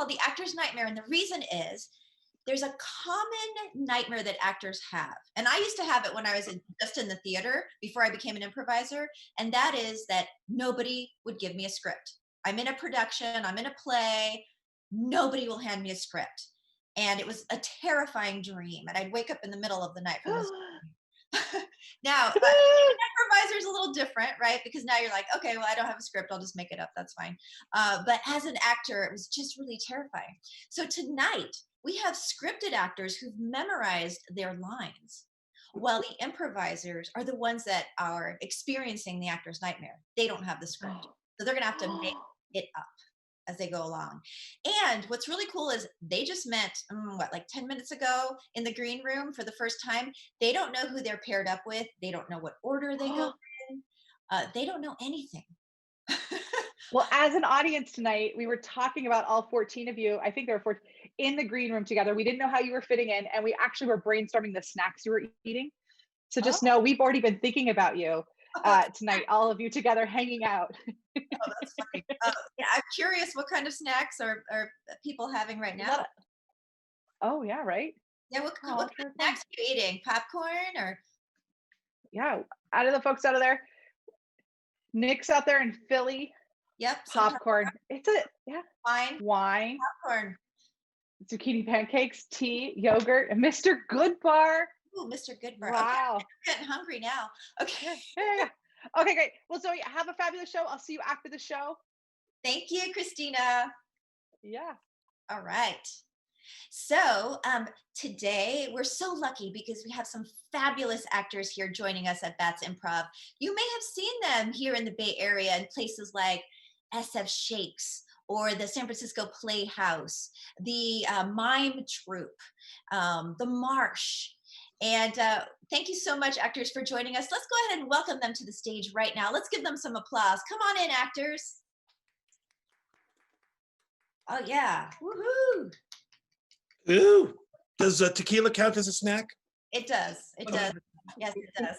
called the actor's nightmare. And the reason is there's a common nightmare that actors have. And I used to have it when I was just in the theater before I became an improviser. And that is that nobody would give me a script. I'm in a production, I'm in a play, nobody will hand me a script. And it was a terrifying dream. And I'd wake up in the middle of the night from this. Now, improviser is a little different, right? Because now you're like, okay, well, I don't have a script. I'll just make it up. That's fine. But as an actor, it was just really terrifying. So tonight, we have scripted actors who've memorized their lines, while the improvisers are the ones that are experiencing the actor's nightmare. They don't have the script. So they're going to have to make it up as they go along. And what's really cool is they just met, like 10 minutes ago in the green room for the first time. They don't know who they're paired up with. They don't know what order they go in. They don't know anything. Well, as an audience tonight, we were talking about all 14 of you. I think there were 14 in the green room together. We didn't know how you were fitting in, and we actually were brainstorming the snacks you were eating. So just know we've already been thinking about you tonight, all of you together hanging out. Oh, that's funny. Yeah, I'm curious what kind of snacks are people having right now? Oh, yeah, right? Yeah, what kind of snacks are you eating? Popcorn or? Yeah, out of the folks out of there. Nick's out there in Philly. Yep. Popcorn. It's a wine, popcorn, zucchini pancakes, tea, yogurt, and Mr. Goodbar. Ooh, Mr. Goodbar. Wow. Okay, I'm getting hungry now. Okay. Yeah. Okay, great. Well, Zoe, have a fabulous show. I'll see you after the show. Thank you, Christina. Yeah. All right. So today we're so lucky because we have some fabulous actors here joining us at Bats Improv. You may have seen them here in the Bay Area in places like SF Shakes or the San Francisco Playhouse, the Mime Troupe, the Marsh. And thank you so much, actors, for joining us. Let's go ahead and welcome them to the stage right now. Let's give them some applause. Come on in, actors. Oh, yeah. Woohoo. Ooh, does tequila count as a snack? It does. It does. Yes, it does.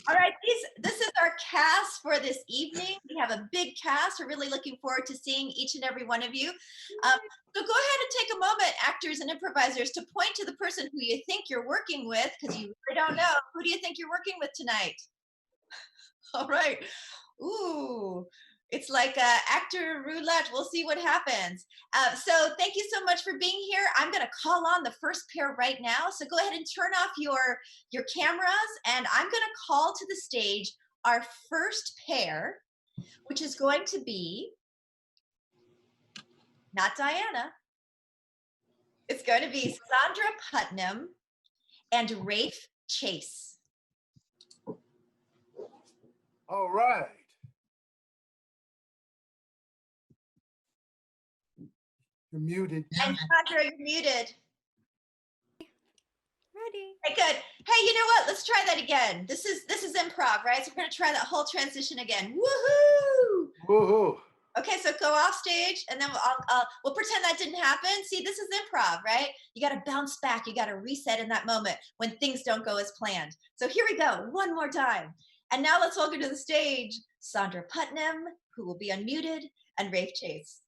All right, this is our cast for this evening. We have a big cast. We're really looking forward to seeing each and every one of you. So go ahead and take a moment, actors and improvisers, to point to the person who you think you're working with, because you really don't know. Who do you think you're working with tonight? All right. Ooh. It's like actor roulette. We'll see what happens. So thank you so much for being here. I'm going to call on the first pair right now. So go ahead and turn off your cameras, and I'm going to call to the stage our first pair, which is going to be not Diana. It's going to be Sandra Putnam and Rafe Chase. All right. You're muted. And Sandra, you're muted. Ready. Okay, good. Hey, you know what? Let's try that again. This is improv, right? So we're going to try that whole transition again. Woohoo! Woohoo! Okay, so go off stage, and then we'll pretend that didn't happen. See, this is improv, right? You got to bounce back. You got to reset in that moment when things don't go as planned. So here we go, one more time. And now let's welcome to the stage Sandra Putnam, who will be unmuted, and Rafe Chase.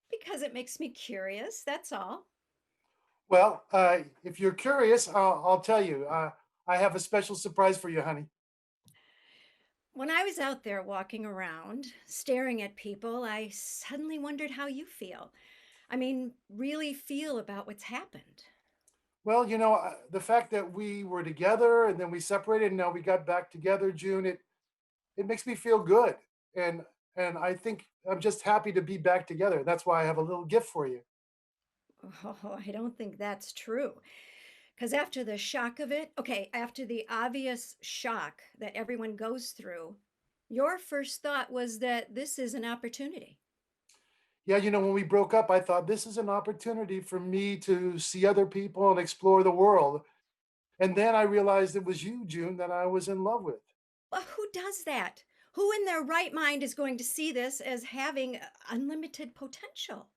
Because it makes me curious, that's all. Well, if you're curious, I'll tell you. I have a special surprise for you, honey. When I was out there walking around, staring at people, I suddenly wondered how you feel. I mean, really feel about what's happened. Well, you know, the fact that we were together and then we separated and now we got back together, June, it makes me feel good. And I think I'm just happy to be back together. That's why I have a little gift for you. Oh, I don't think that's true. Because after the shock of it, okay, after the obvious shock that everyone goes through, your first thought was that this is an opportunity. Yeah, you know, when we broke up, I thought this is an opportunity for me to see other people and explore the world. And then I realized it was you, June, that I was in love with. Well, who does that? Who in their right mind is going to see this as having unlimited potential?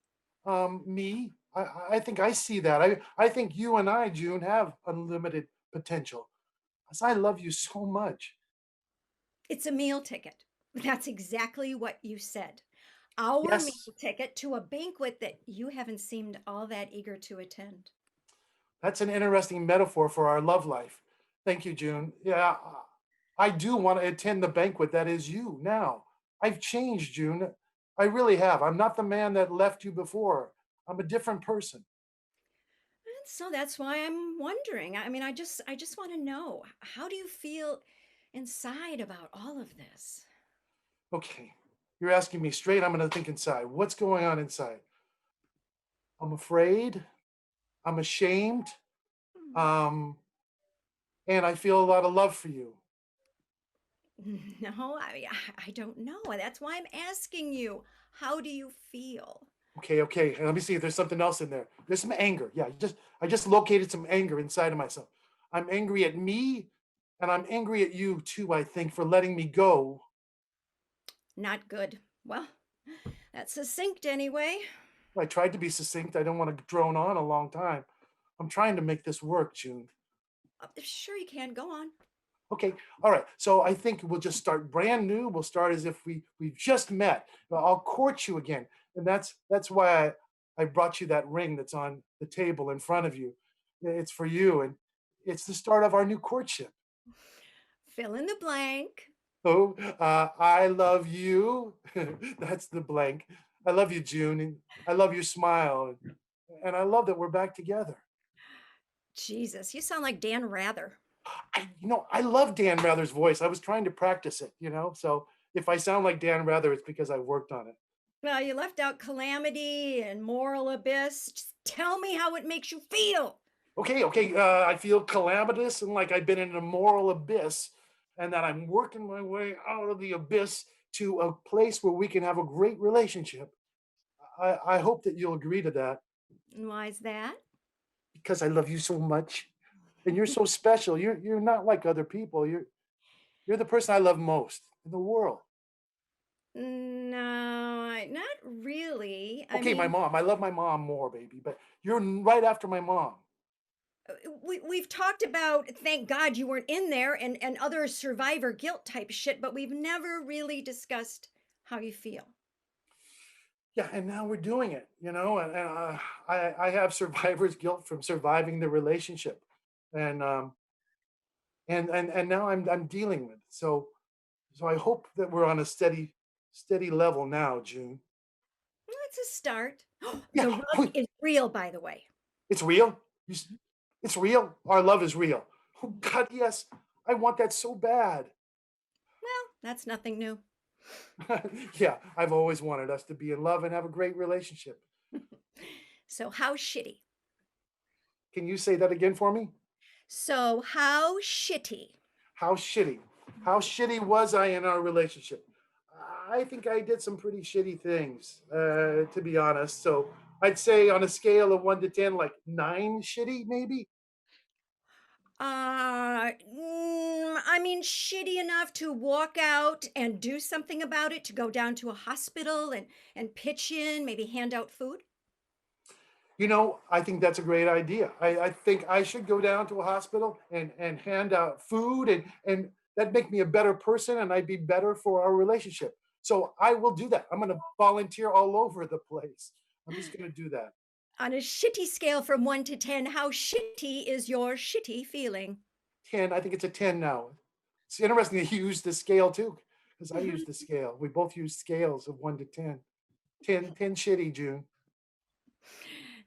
Me, I think I see that. I think you and I, June, have unlimited potential. Because I love you so much. It's a meal ticket. That's exactly what you said. Our meal Yes, ticket to a banquet that you haven't seemed all that eager to attend. that's an interesting metaphor for our love life. Thank you, June. Yeah, I do want to attend the banquet that is you now. I've changed, June. I really have. I'm not the man that left you before. I'm a different person. And so that's why I'm wondering. I mean, I just want to know, how do you feel inside about all of this? Okay, you're asking me straight. I'm going to think inside. What's going on inside? I'm afraid. I'm ashamed. Hmm. Um, and I feel a lot of love for you. No, I don't know. That's why I'm asking you. How do you feel? Okay, okay. Let me see if there's something else in there. There's some anger. Yeah, I just located some anger inside of myself. I'm angry at me, and I'm angry at you too, I think, for letting me go. Not good. Well, that's succinct anyway. I tried to be succinct. I don't want to drone on a long time. I'm trying to make this work, June. Sure, you can. Go on. Okay, all right. So I think we'll just start brand new. We'll start as if we've just met. I'll court you again, and that's why I brought you that ring that's on the table in front of you. It's for you, and it's the start of our new courtship. Fill in the blank. Oh, I love you. That's the blank. I love you, June, and I love your smile, and I love that we're back together. Jesus, you sound like Dan Rather. I love Dan Rather's voice. I was trying to practice it, so if I sound like Dan Rather, it's because I worked on it. Well, you left out calamity and moral abyss. Just tell me how it makes you feel. Okay, okay. I feel calamitous and like I've been in a moral abyss, and that I'm working my way out of the abyss to a place where we can have a great relationship. I hope that you'll agree to that And why is that? because I love you so much, and you're so special. You're not like other people. You're the person I love most in the world. No, not really. I Okay, my mean, mom. I love my mom more, baby, but you're right after my mom. we've talked about thank God you weren't in there and other survivor guilt type shit, but we've never really discussed how you feel. Yeah, and now we're doing it, I have survivor's guilt from surviving the relationship, and and now I'm dealing with it. So I hope that we're on a steady level now, June. Well, it's a start. The Yeah, rug is real, by the way. it's real. It's real. Our love is real. Oh God, yes, I want that so bad. Well, that's nothing new. Yeah, I've always wanted us to be in love and have a great relationship. So, how shitty? Can you say that again for me? So, how shitty? How shitty? How shitty was I in our relationship? I think I did some pretty shitty things, to be honest. So I'd say on a scale of 1 to 10, like 9 shitty, maybe. I mean, shitty enough to walk out and do something about it, to go down to a hospital and pitch in, maybe hand out food. I think that's a great idea. I think I should go down to a hospital and hand out food, and that'd make me a better person, and I'd be better for our relationship. So I will do that. I'm going to volunteer all over the place. I'm just going to do that. On a shitty scale from 1 to 10, how shitty is your shitty feeling? 10. I think it's a 10 now. It's interesting that you use the scale too, because I use the scale. We both use scales of 1 to 10. 10 shitty, June.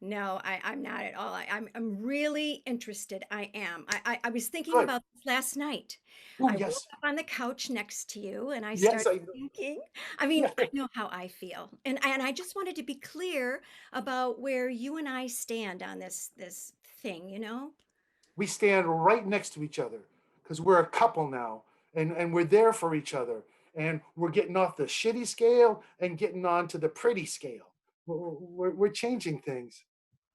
No, I'm not at all. I'm really interested. I am. I was thinking Good. about this last night. Oh, I woke yes. up on the couch next to you and I Yes, started thinking. I mean, yeah. I know how I feel. And I just wanted to be clear about where you and I stand on this thing, you know? We stand right next to each other because we're a couple now, and we're there for each other. And we're getting off the shitty scale and getting on to the pretty scale. We're changing things,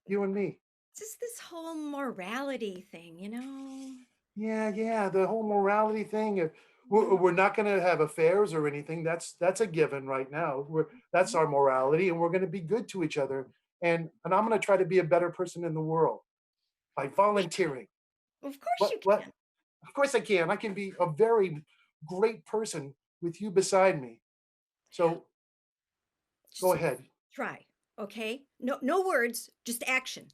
you and me. Just this whole morality thing, you know? Yeah, yeah, the whole morality thing. If we're, Mhm. we're not going to have affairs or anything, that's a given right now. That's our morality, and we're going to be good to each other. And I'm going to try to be a better person in the world by volunteering. Of course What you what? can. Of course I can. I can be a very great person with you beside me. So go Just ahead. try, okay? No words, just action.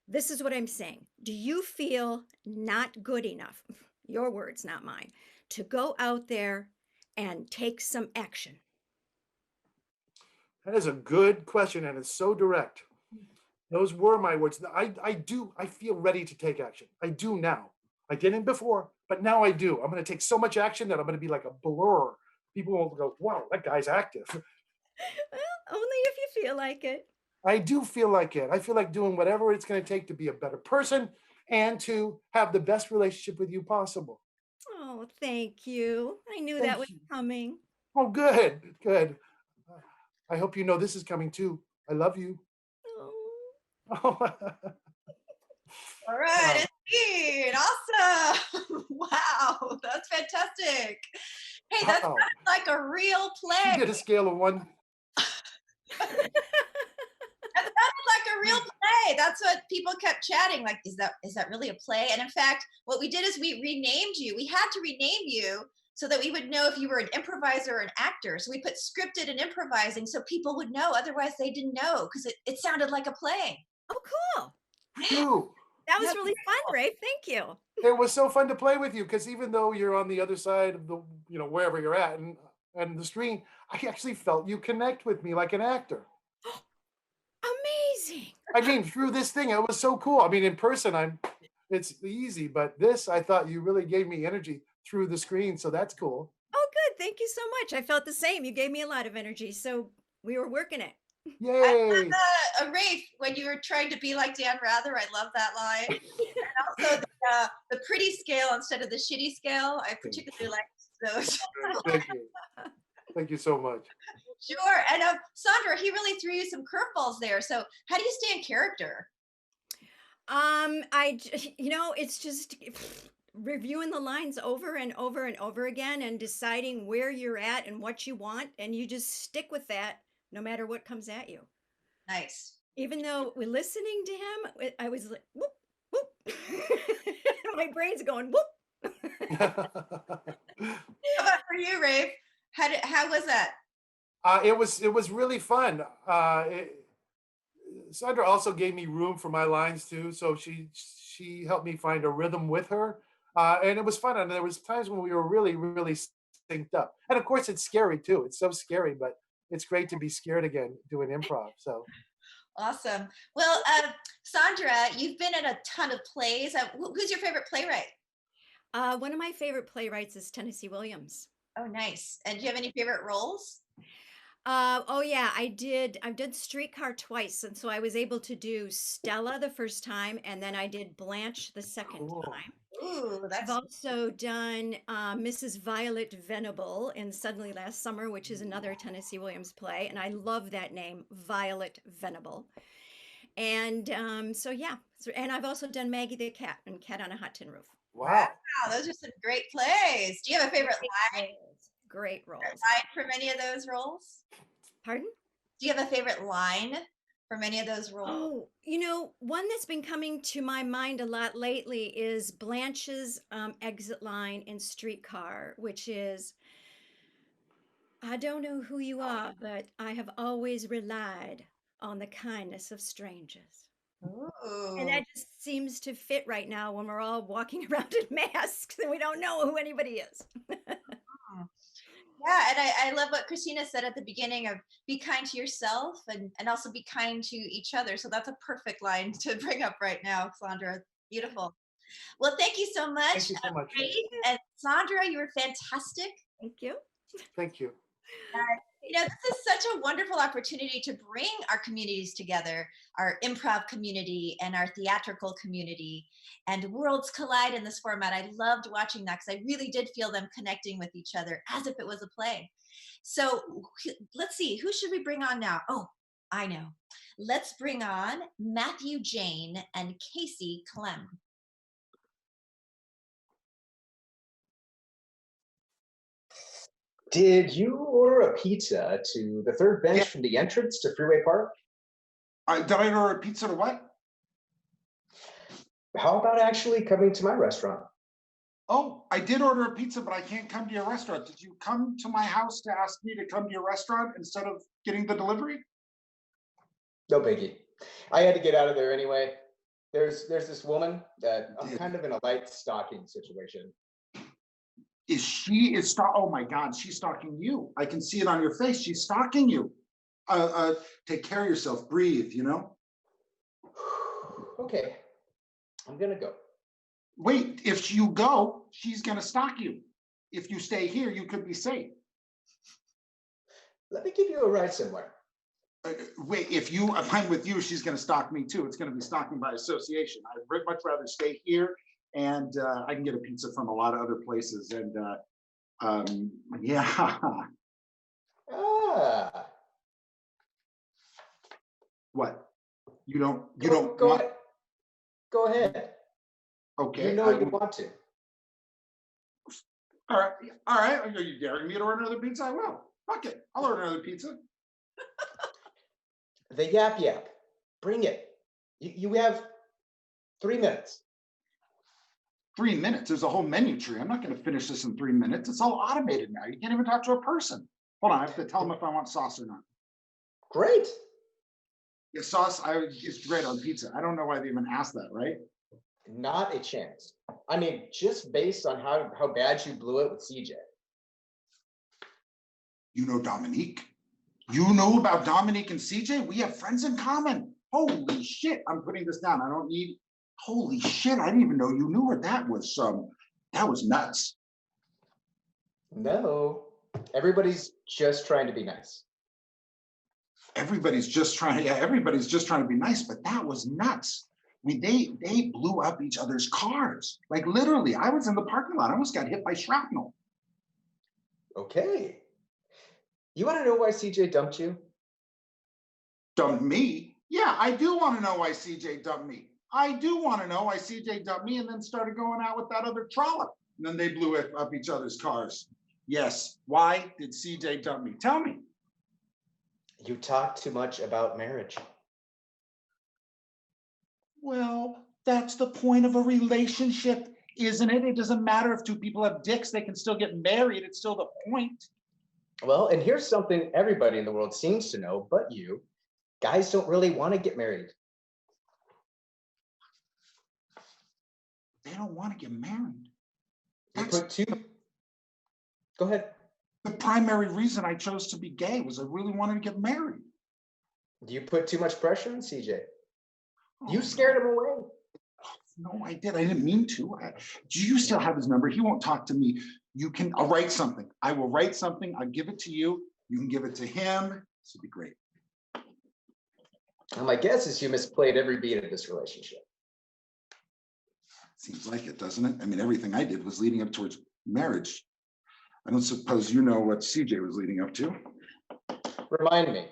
This is what I'm saying. Do you feel not good enough? Your words, not mine, to go out there and take some action? That is a good question, and it's so direct. Those were my words. I feel ready to take action. I do now. I didn't before, but now I do. I'm going to take so much action that I'm going to be like a blur. People will go, wow, that guy's active. Well, only if you feel like it. I do feel like it. I feel like doing whatever it's going to take to be a better person and to have the best relationship with you possible. Oh, thank you. I knew that Thank was you. coming. Oh, good, good. I hope you know this is coming too. I love you. Oh. All right, indeed. Awesome. Wow, that's fantastic. Hey, that Wow. sounded like a real She play. did a scale of 1. That sounded like a real play. That's what people kept chatting. Like, is that really a play? And in fact, what we did is we renamed you. We had to rename you so that we would know if you were an improviser or an actor. So we put scripted and improvising so people would know. Otherwise, they didn't know because it sounded like a play. Oh, cool. Phew. That was Yeah, really fun, Ray. Thank you. It was so fun to play with you because even though you're on the other side of the, wherever you're at and the screen, I actually felt you connect with me like an actor. Amazing. I mean, through this thing, it was so cool. I mean, in person, it's easy, but this, I thought you really gave me energy through the screen. So that's cool. Oh, good. Thank you so much. I felt the same. You gave me a lot of energy. So we were working it. I love Yay. Rafe, when you were trying to be like Dan Rather, I love that line. And also the pretty scale instead of the shitty scale. I particularly like those. Thank you. Thank you so much. Sure. And Sandra, he really threw you some curveballs there. So how do you stay in character? It's just reviewing the lines over and over and over again and deciding where you're at and what you want. And you just stick with that no matter what comes at you. Nice. Even though we're listening to him, I was like, whoop, whoop. My brain's going, whoop. How about for you, Rafe? How was that? It was really fun. Sandra also gave me room for my lines too, so she helped me find a rhythm with her, and it was fun. And there was times when we were really synced up. And of course, it's scary too. It's so scary, but it's great to be scared again doing improv. So Awesome. Well, Sandra, you've been in a ton of plays. Who's your favorite playwright? One of my favorite playwrights is Tennessee Williams. Oh, nice. And do you have any favorite roles? Oh yeah, I did. I've done Streetcar twice, and so I was able to do Stella the first time, and then I did Blanche the second cool. time. Ooh, I've that's also done Mrs. Violet Venable in Suddenly Last Summer, which is another Tennessee Williams play, and I love that name, Violet Venable. And and I've also done Maggie the Cat and Cat on a Hot Tin Roof. Wow. those are some great plays. Do you have a favorite Great roles. line from any of those roles? Pardon? Do you have a favorite line from any of those roles? Oh, one that's been coming to my mind a lot lately is Blanche's exit line in Streetcar, which is, I don't know who you are, but I have always relied on the kindness of strangers. And Ooh. that just seems to fit right now when we're all walking around in masks and we don't know who anybody is. Yeah, and I love what Christina said at the beginning of be kind to yourself and also be kind to each other. So that's a perfect line to bring up right now, Sandra. Beautiful. Well, thank you so much. Thank you so much. Rafe and Sandra, you were fantastic. Thank you. Thank you. This is such a wonderful opportunity to bring our communities together, our improv community and our theatrical community, and worlds collide in this format. I loved watching that because I really did feel them connecting with each other as if it was a play. So let's see, who should we bring on now? Oh, I know. Let's bring on Matthew Jane and Casey Clem. Did you order a pizza to the third bench from the entrance to Freeway Park? Did I order a pizza to what? How about actually coming to my restaurant? Oh, I did order a pizza, but I can't come to your restaurant. Did you come to my house to ask me to come to your restaurant instead of getting the delivery? No biggie. I had to get out of there anyway. There's this woman that I'm kind of in a light stalking situation. Oh my God, she's stalking you. I can see it on your face. She's stalking you. Take care of yourself, breathe, you know? Okay, I'm gonna go. Wait, if you go, she's gonna stalk you. If you stay here, you could be safe. Let me give you a ride somewhere. Wait, if I'm with you, she's gonna stalk me too. It's gonna be stalking by association. I'd much rather stay here, and I can get a pizza from a lot of other places. And yeah. Ah. What? You don't Go want? ahead. Go ahead. Okay. You know you want to. All right. All right. Are you daring me to order another pizza? I will. Fuck it. I'll order another pizza. The yap yap. Bring it. You have 3 minutes. 3 minutes. There's a whole menu tree. I'm not going to finish this in 3 minutes. It's all automated now. You can't even talk to a person. Hold on. I have to tell them if I want sauce or not. Great. Yeah, sauce is great on pizza. I don't know why they even asked that, right? Not a chance. I mean, just based on how bad you blew it with CJ. You know Dominique? You know about Dominique and CJ? We have friends in common. Holy shit. I'm putting this down. I don't need. Holy shit. I didn't even know you knew her. That was nuts. No. Everybody's just trying to be nice. Everybody's just trying to be nice, but that was nuts. I mean, they blew up each other's cars. Like literally, I was in the parking lot. I almost got hit by shrapnel. Okay. You want to know why CJ dumped you? Dumped me? Yeah, I do want to know why CJ dumped me. I do want to know why CJ dumped me and then started going out with that other trollop. And then they blew up each other's cars. Yes. Why did CJ dump me? Tell me. You talk too much about marriage. Well, that's the point of a relationship, isn't it? It doesn't matter if two people have dicks, they can still get married. It's still the point. Well, and here's something everybody in the world seems to know, but you. Guys don't really want to get married. They don't want to get married. You put two. Go ahead. The primary reason I chose to be gay was I really wanted to get married. You put too much pressure on CJ. Oh, You scared him away. No, I did. I didn't mean to. Do you still have his number? He won't talk to me. I'll write something. I will write something. I'll give it to you. You can give it to him. This would be great. My guess is you misplayed every beat of this relationship. Seems like it, doesn't it? I mean, everything I did was leading up towards marriage. I don't suppose you know what CJ was leading up to. Remind me,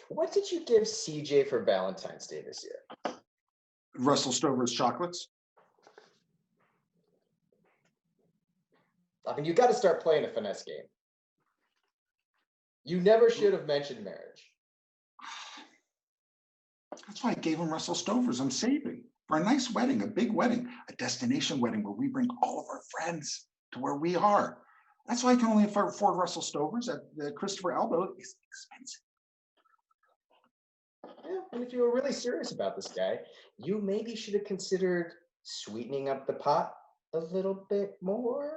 what did you give CJ for Valentine's Day this year? Russell Stover's chocolates. I mean, you got to start playing a finesse game. You never should have mentioned marriage. That's why I gave him Russell Stover's. I'm saving for a nice wedding, a big wedding, a destination wedding where we bring all of our friends to where we are. That's why I can only afford Russell Stover's. At the Christopher Elbow is expensive. Yeah, and if you were really serious about this guy, you maybe should have considered sweetening up the pot a little bit more.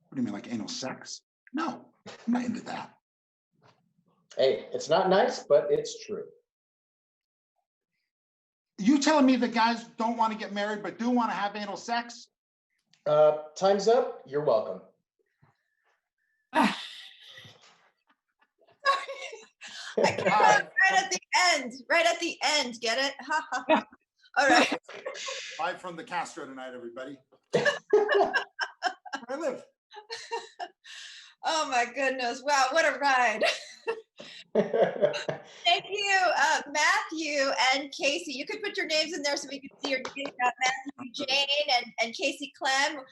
What do you mean, like anal sex? No, I'm not into that. Hey, it's not nice, but it's true. You telling me that guys don't want to get married but do want to have anal sex? Time's up. You're welcome. Right at the end. Right at the end. Get it? All right. Live from the Castro tonight, everybody. Where I live. Oh my goodness. Wow, what a ride. Thank you, Matthew and Casey. You could put your names in there so we can see your names. Matthew Jane and Casey Clem.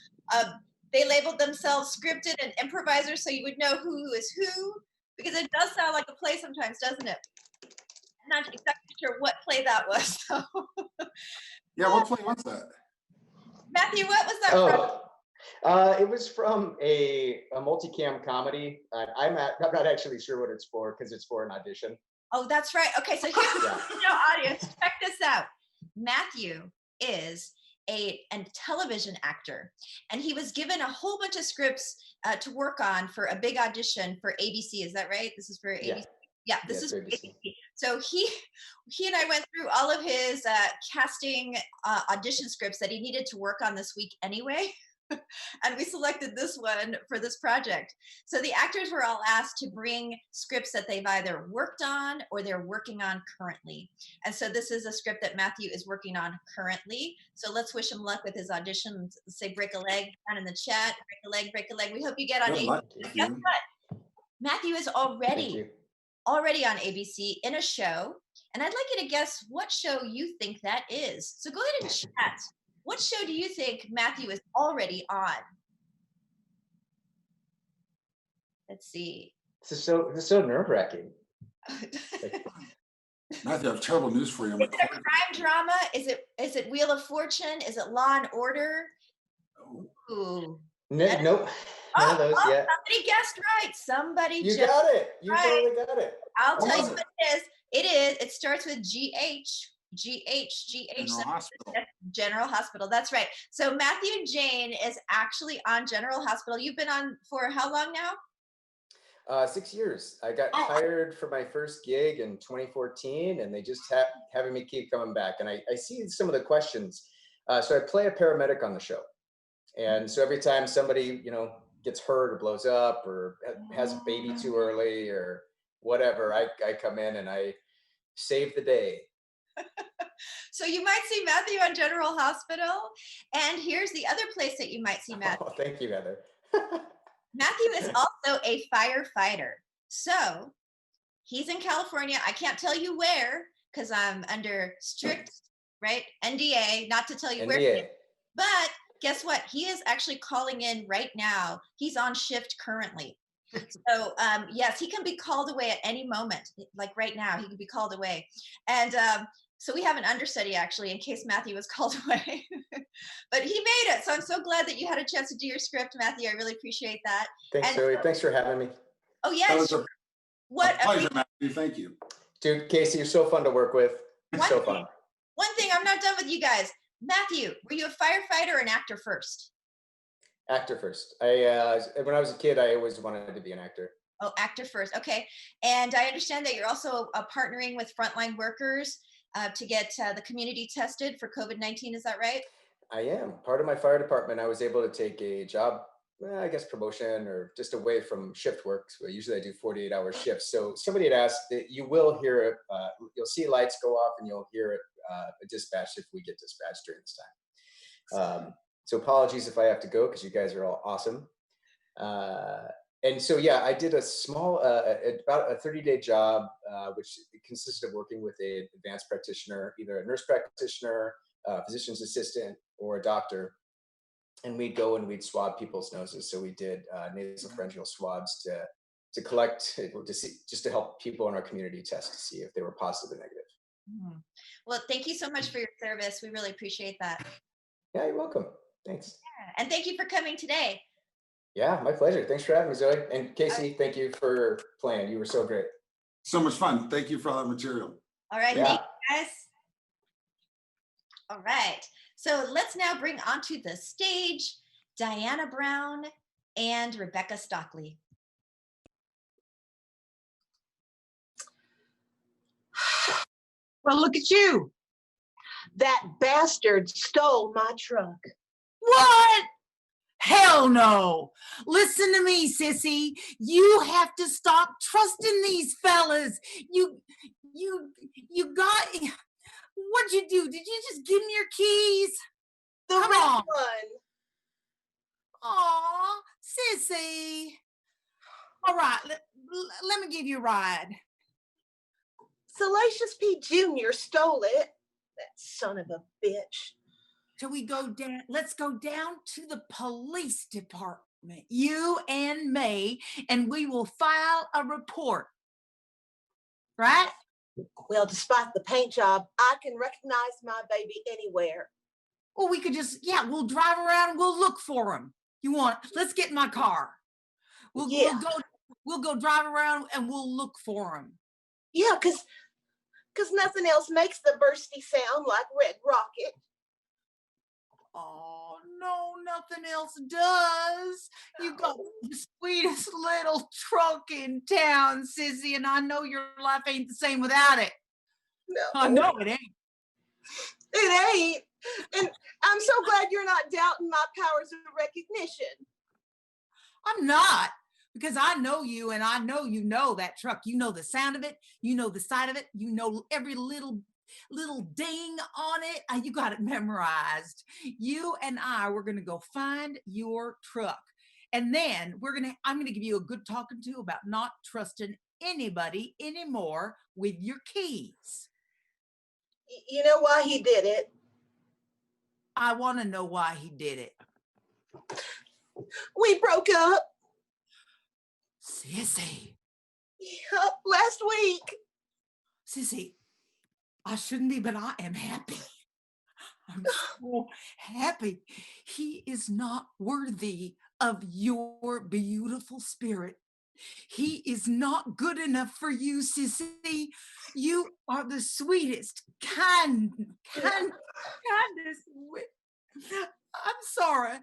They labeled themselves scripted and improvisers so you would know who is who, because it does sound like a play sometimes, doesn't it? I'm not exactly sure what play that was. So Yeah, what play was that? Matthew, what was that from? Oh, it was from a multicam comedy. I'm not actually sure what it's for because it's for an audition. Oh, that's right. Okay, so here's Yeah. audience, check this out. Matthew is a television actor, and he was given a whole bunch of scripts to work on for a big audition for ABC. Is that right? This is for ABC. Yeah, this is for ABC. So he and I went through all of his casting audition scripts that he needed to work on this week anyway. And we selected this one for this project. So the actors were all asked to bring scripts that they've either worked on or they're working on currently. And so this is a script that Matthew is working on currently. So let's wish him luck with his audition. Say break a leg down in the chat. Break a leg, break a leg. We hope you get on Good ABC. luck, Guess Matthew. what? Matthew is already on ABC in a show. And I'd like you to guess what show you think that is. So go ahead and chat. What show do you think Matthew is already on? Let's see. This is so nerve-wracking. Matthew, I have terrible news for you. Is it a crime drama? Is it Wheel of Fortune? Is it Law and Order? Ooh. Nope. None of those yet. Somebody guessed right. Somebody You just got it. You right. totally got it. I'll tell you was what it is. It starts with GH. General Hospital. General Hospital. That's right. So Matthew Jane is actually on General Hospital. You've been on for how long now? 6 years. I got hired for my first gig in 2014, and they just having me keep coming back. And I see some of the questions. So I play a paramedic on the show, and so every time somebody gets hurt or blows up or has a baby too early or whatever, I come in and I save the day. So you might see Matthew on General Hospital. And here's the other place that you might see Matthew. Oh, thank you, Heather. Matthew is also a firefighter. So he's in California. I can't tell you where because I'm under strict, NDA, not to tell you where. NDA. But guess what? He is actually calling in right now. He's on shift currently. So yes, he can be called away at any moment. Like right now, he can be called away. And so we have an understudy actually in case Matthew was called away. But he made it. So I'm so glad that you had a chance to do your script, Matthew. I really appreciate that. Thanks, Zoe. Thanks for having me. Oh, yes. That was a pleasure, What? Matthew. Thank you. Dude, Casey, you're so fun to work with. So fun. One thing, I'm not done with you guys. Matthew, were you a firefighter or an actor first? Actor first. When I was a kid, I always wanted to be an actor. Oh, actor first. Okay. And I understand that you're also partnering with frontline workers to get the community tested for COVID-19. Is that right? I am. Part of my fire department, I was able to take a job, I guess promotion or just away from shift work. So usually I do 48-hour shifts. So somebody had asked that you will hear it. You'll see lights go off and you'll hear it dispatched if we get dispatched during this time. So apologies if I have to go because you guys are all awesome. And so, yeah, I did a small, about a 30-day job, which consisted of working with an advanced practitioner, either a nurse practitioner, a physician's assistant, or a doctor. And we'd go and we'd swab people's noses. So we did nasopharyngeal swabs to collect, just to help people in our community test to see if they were positive or negative. Mm-hmm. Well, thank you so much for your service. We really appreciate that. Yeah, you're welcome. Thanks. Yeah. And thank you for coming today. Yeah, my pleasure. Thanks for having me, Zoe. And Casey, thank you for playing. You were so great. So much fun. Thank you for all that material. All right, Yeah. thank you guys. All right, so let's now bring onto the stage Diana Brown and Rebecca Stockley. Well, look at you. That bastard stole my truck. What? Hell no. Listen to me, sissy. You have to stop trusting these fellas. You got, what'd you do? Did you just give me your keys? The Come red on. one. Aw, sissy. All right, let me give you a ride. Salacious P. Jr. stole it. That son of a bitch. Shall we go down? Let's go down to the police department, you and me, and we will file a report. Right? Well, despite the paint job, I can recognize my baby anywhere. Well, we could just, yeah, we'll drive around and we'll look for him. Let's get in my car. We'll go drive around and we'll look for him. Yeah, because nothing else makes the bursty sound like Red Rocket. Oh, no, nothing else does. You got the sweetest little truck in town, Sissy, and I know your life ain't the same without it. No, I know it ain't. it ain't. And I'm so glad you're not doubting my powers of recognition. I'm not, because I know you, and I know you know that truck. You know the sound of it. You know the side of it. You know every little ding on it. You got it memorized. You and I, we're going to go find your truck. And then I'm going to give you a good talking to about not trusting anybody anymore with your keys. You know why he did it? I want to know why he did it. We broke up. Sissy. Yep, last week. Sissy, I shouldn't be, but I am happy. I'm so happy. He is not worthy of your beautiful spirit. He is not good enough for you, Sissy. You are the sweetest, kindest. I'm sorry.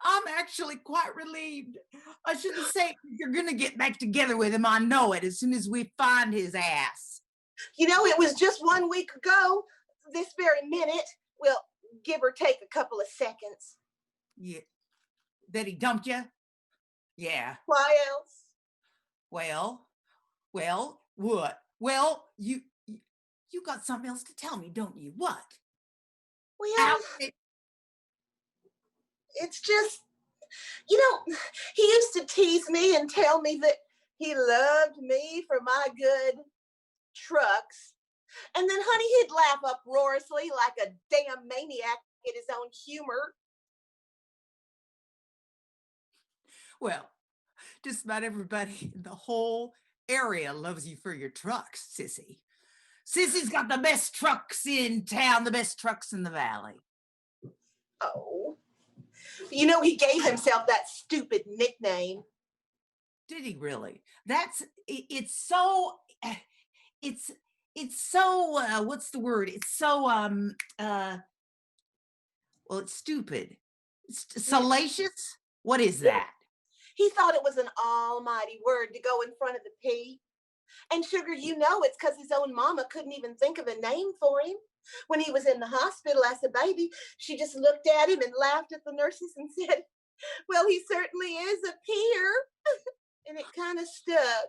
I'm actually quite relieved. I shouldn't say you're going to get back together with him. I know it as soon as we find his ass. You know, it was just 1 week ago, this very minute. Well, give or take a couple of seconds. Yeah. That he dumped you? Yeah. Why else? Well, what? Well, you got something else to tell me, don't you? What? Well, it's just, you know, he used to tease me and tell me that he loved me for my good trucks. And then, honey, he'd laugh uproariously like a damn maniac at his own humor. Well, just about everybody in the whole area loves you for your trucks, Sissy. Sissy's got the best trucks in town, the best trucks in the valley. Oh, you know, he gave himself that stupid nickname. Did he really? It's so what's the word? It's so well, it's stupid. It's salacious. What is that? He thought it was an almighty word to go in front of the P. And sugar, you know, it's because his own mama couldn't even think of a name for him. When he was in the hospital as a baby, she just looked at him and laughed at the nurses and said, well, he certainly is a peer. And it kind of stuck.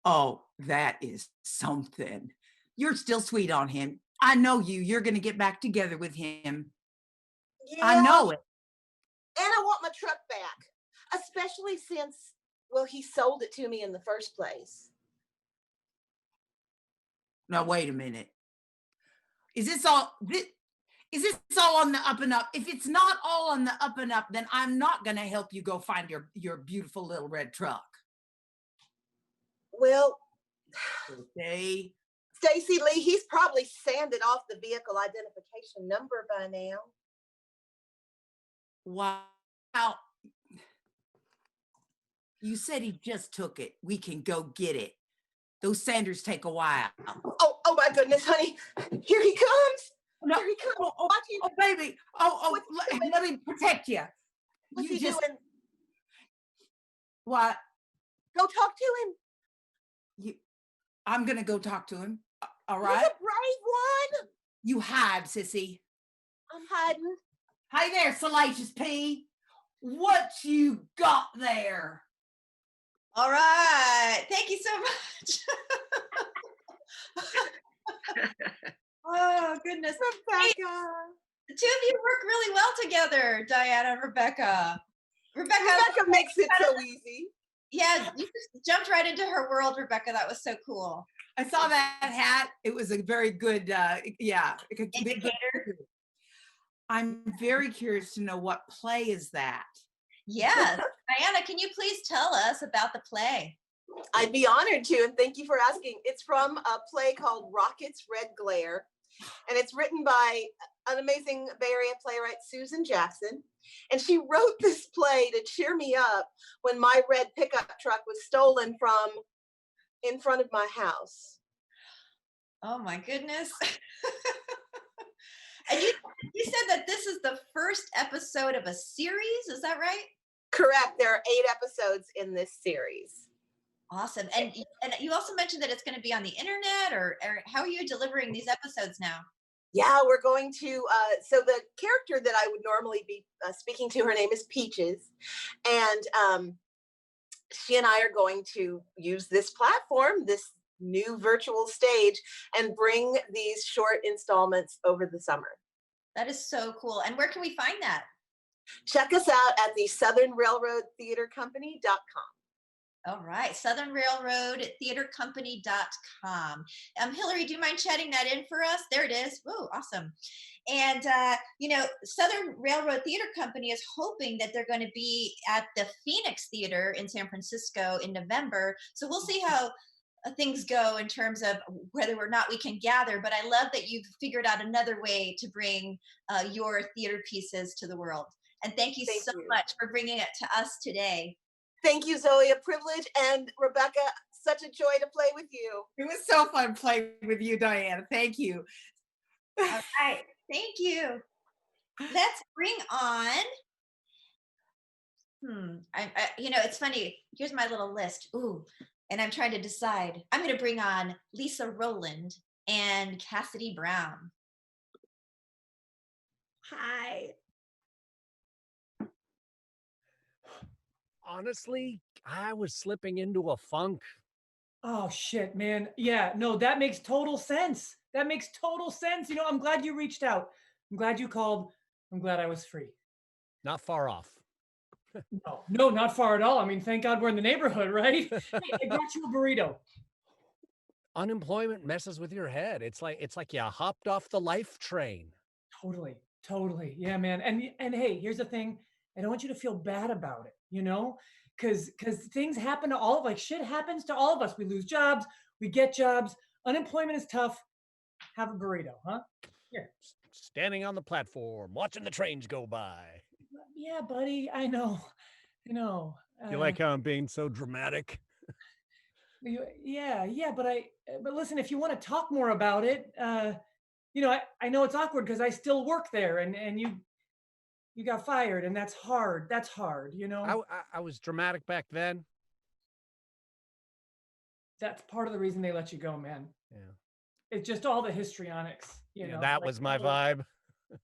Oh, that is something. You're still sweet on him. I know you. You're going to get back together with him. Yeah, I know it. And I want my truck back, especially since, well, he sold it to me in the first place. Now, wait a minute. Is this all on the up and up? If it's not all on the up and up, then I'm not going to help you go find your beautiful little red truck. Well, okay. Stacy Lee, he's probably sanded off the vehicle identification number by now. Wow. You said he just took it. We can go get it. Those sanders take a while. Oh my goodness, honey. Here he comes. No, Here he comes. oh, baby. Let me protect you. What's he doing? What? Go talk to him. I'm going to go talk to him. All right? He's a brave one. You hide, sissy. I'm hiding. Hi there, Salacious P. What you got there? All right. Thank you so much. Oh, goodness. Rebecca. Hey, the two of you work really well together, Diana and Rebecca. Rebecca makes it so easy. Yeah, you just jumped right into her world, Rebecca. That was so cool. I saw that hat. It was a very good, indicator. I'm very curious to know what play is that? Yes. Diana, can you please tell us about the play? I'd be honored to, and thank you for asking. It's from a play called Rocket's Red Glare, and it's written by an amazing Bay Area playwright, Susan Jackson. And she wrote this play to cheer me up when my red pickup truck was stolen from in front of my house. Oh my goodness. And you said that this is the first episode of a series, is that right? Correct. There are 8 episodes in this series. Awesome. And you also mentioned that it's going to be on the internet, or how are you delivering these episodes now? Yeah, we're going to, so the character that I would normally be speaking to, her name is Peaches. And she and I are going to use this platform, this new virtual stage, and bring these short installments over the summer. That is so cool. And where can we find that? Check us out at the Southern Railroad Theater Company.com. All right, southernrailroadtheatercompany.com. Hillary, do you mind chatting that in for us? There it is. Whoa, awesome. And, Southern Railroad Theater Company is hoping that they're going to be at the Phoenix Theater in San Francisco in November. So we'll see how things go in terms of whether or not we can gather. But I love that you've figured out another way to bring your theater pieces to the world. And thank you so much for bringing it to us today. Thank you, Zoe. A privilege. And Rebecca, such a joy to play with you. It was so fun playing with you, Diana. Thank you. All right. Thank you. Let's bring on. It's funny. Here's my little list. Ooh, and I'm trying to decide. I'm going to bring on Lisa Rowland and Cassidy Brown. Hi. Honestly, I was slipping into a funk. Oh shit, man. Yeah, no, that makes total sense. That makes total sense. I'm glad you reached out. I'm glad you called. I'm glad I was free. Not far off. No, not far at all. I mean, thank God we're in the neighborhood, right? Hey, I brought you a burrito. Unemployment messes with your head. It's like you hopped off the life train. Totally. Yeah, man. And hey, here's the thing. I don't want you to feel bad about it, because things happen to all of, like, shit happens to all of us. We lose jobs, we get jobs. Unemployment is tough. Have a burrito, huh? Here. Standing on the platform, watching the trains go by. Yeah, buddy, I know. You like how I'm being so dramatic? Yeah, but listen, if you want to talk more about it, I know it's awkward because I still work there, and you got fired, and that's hard. I was dramatic back then. That's part of the reason they let you go, man. Yeah. It's just all the histrionics, That was my vibe.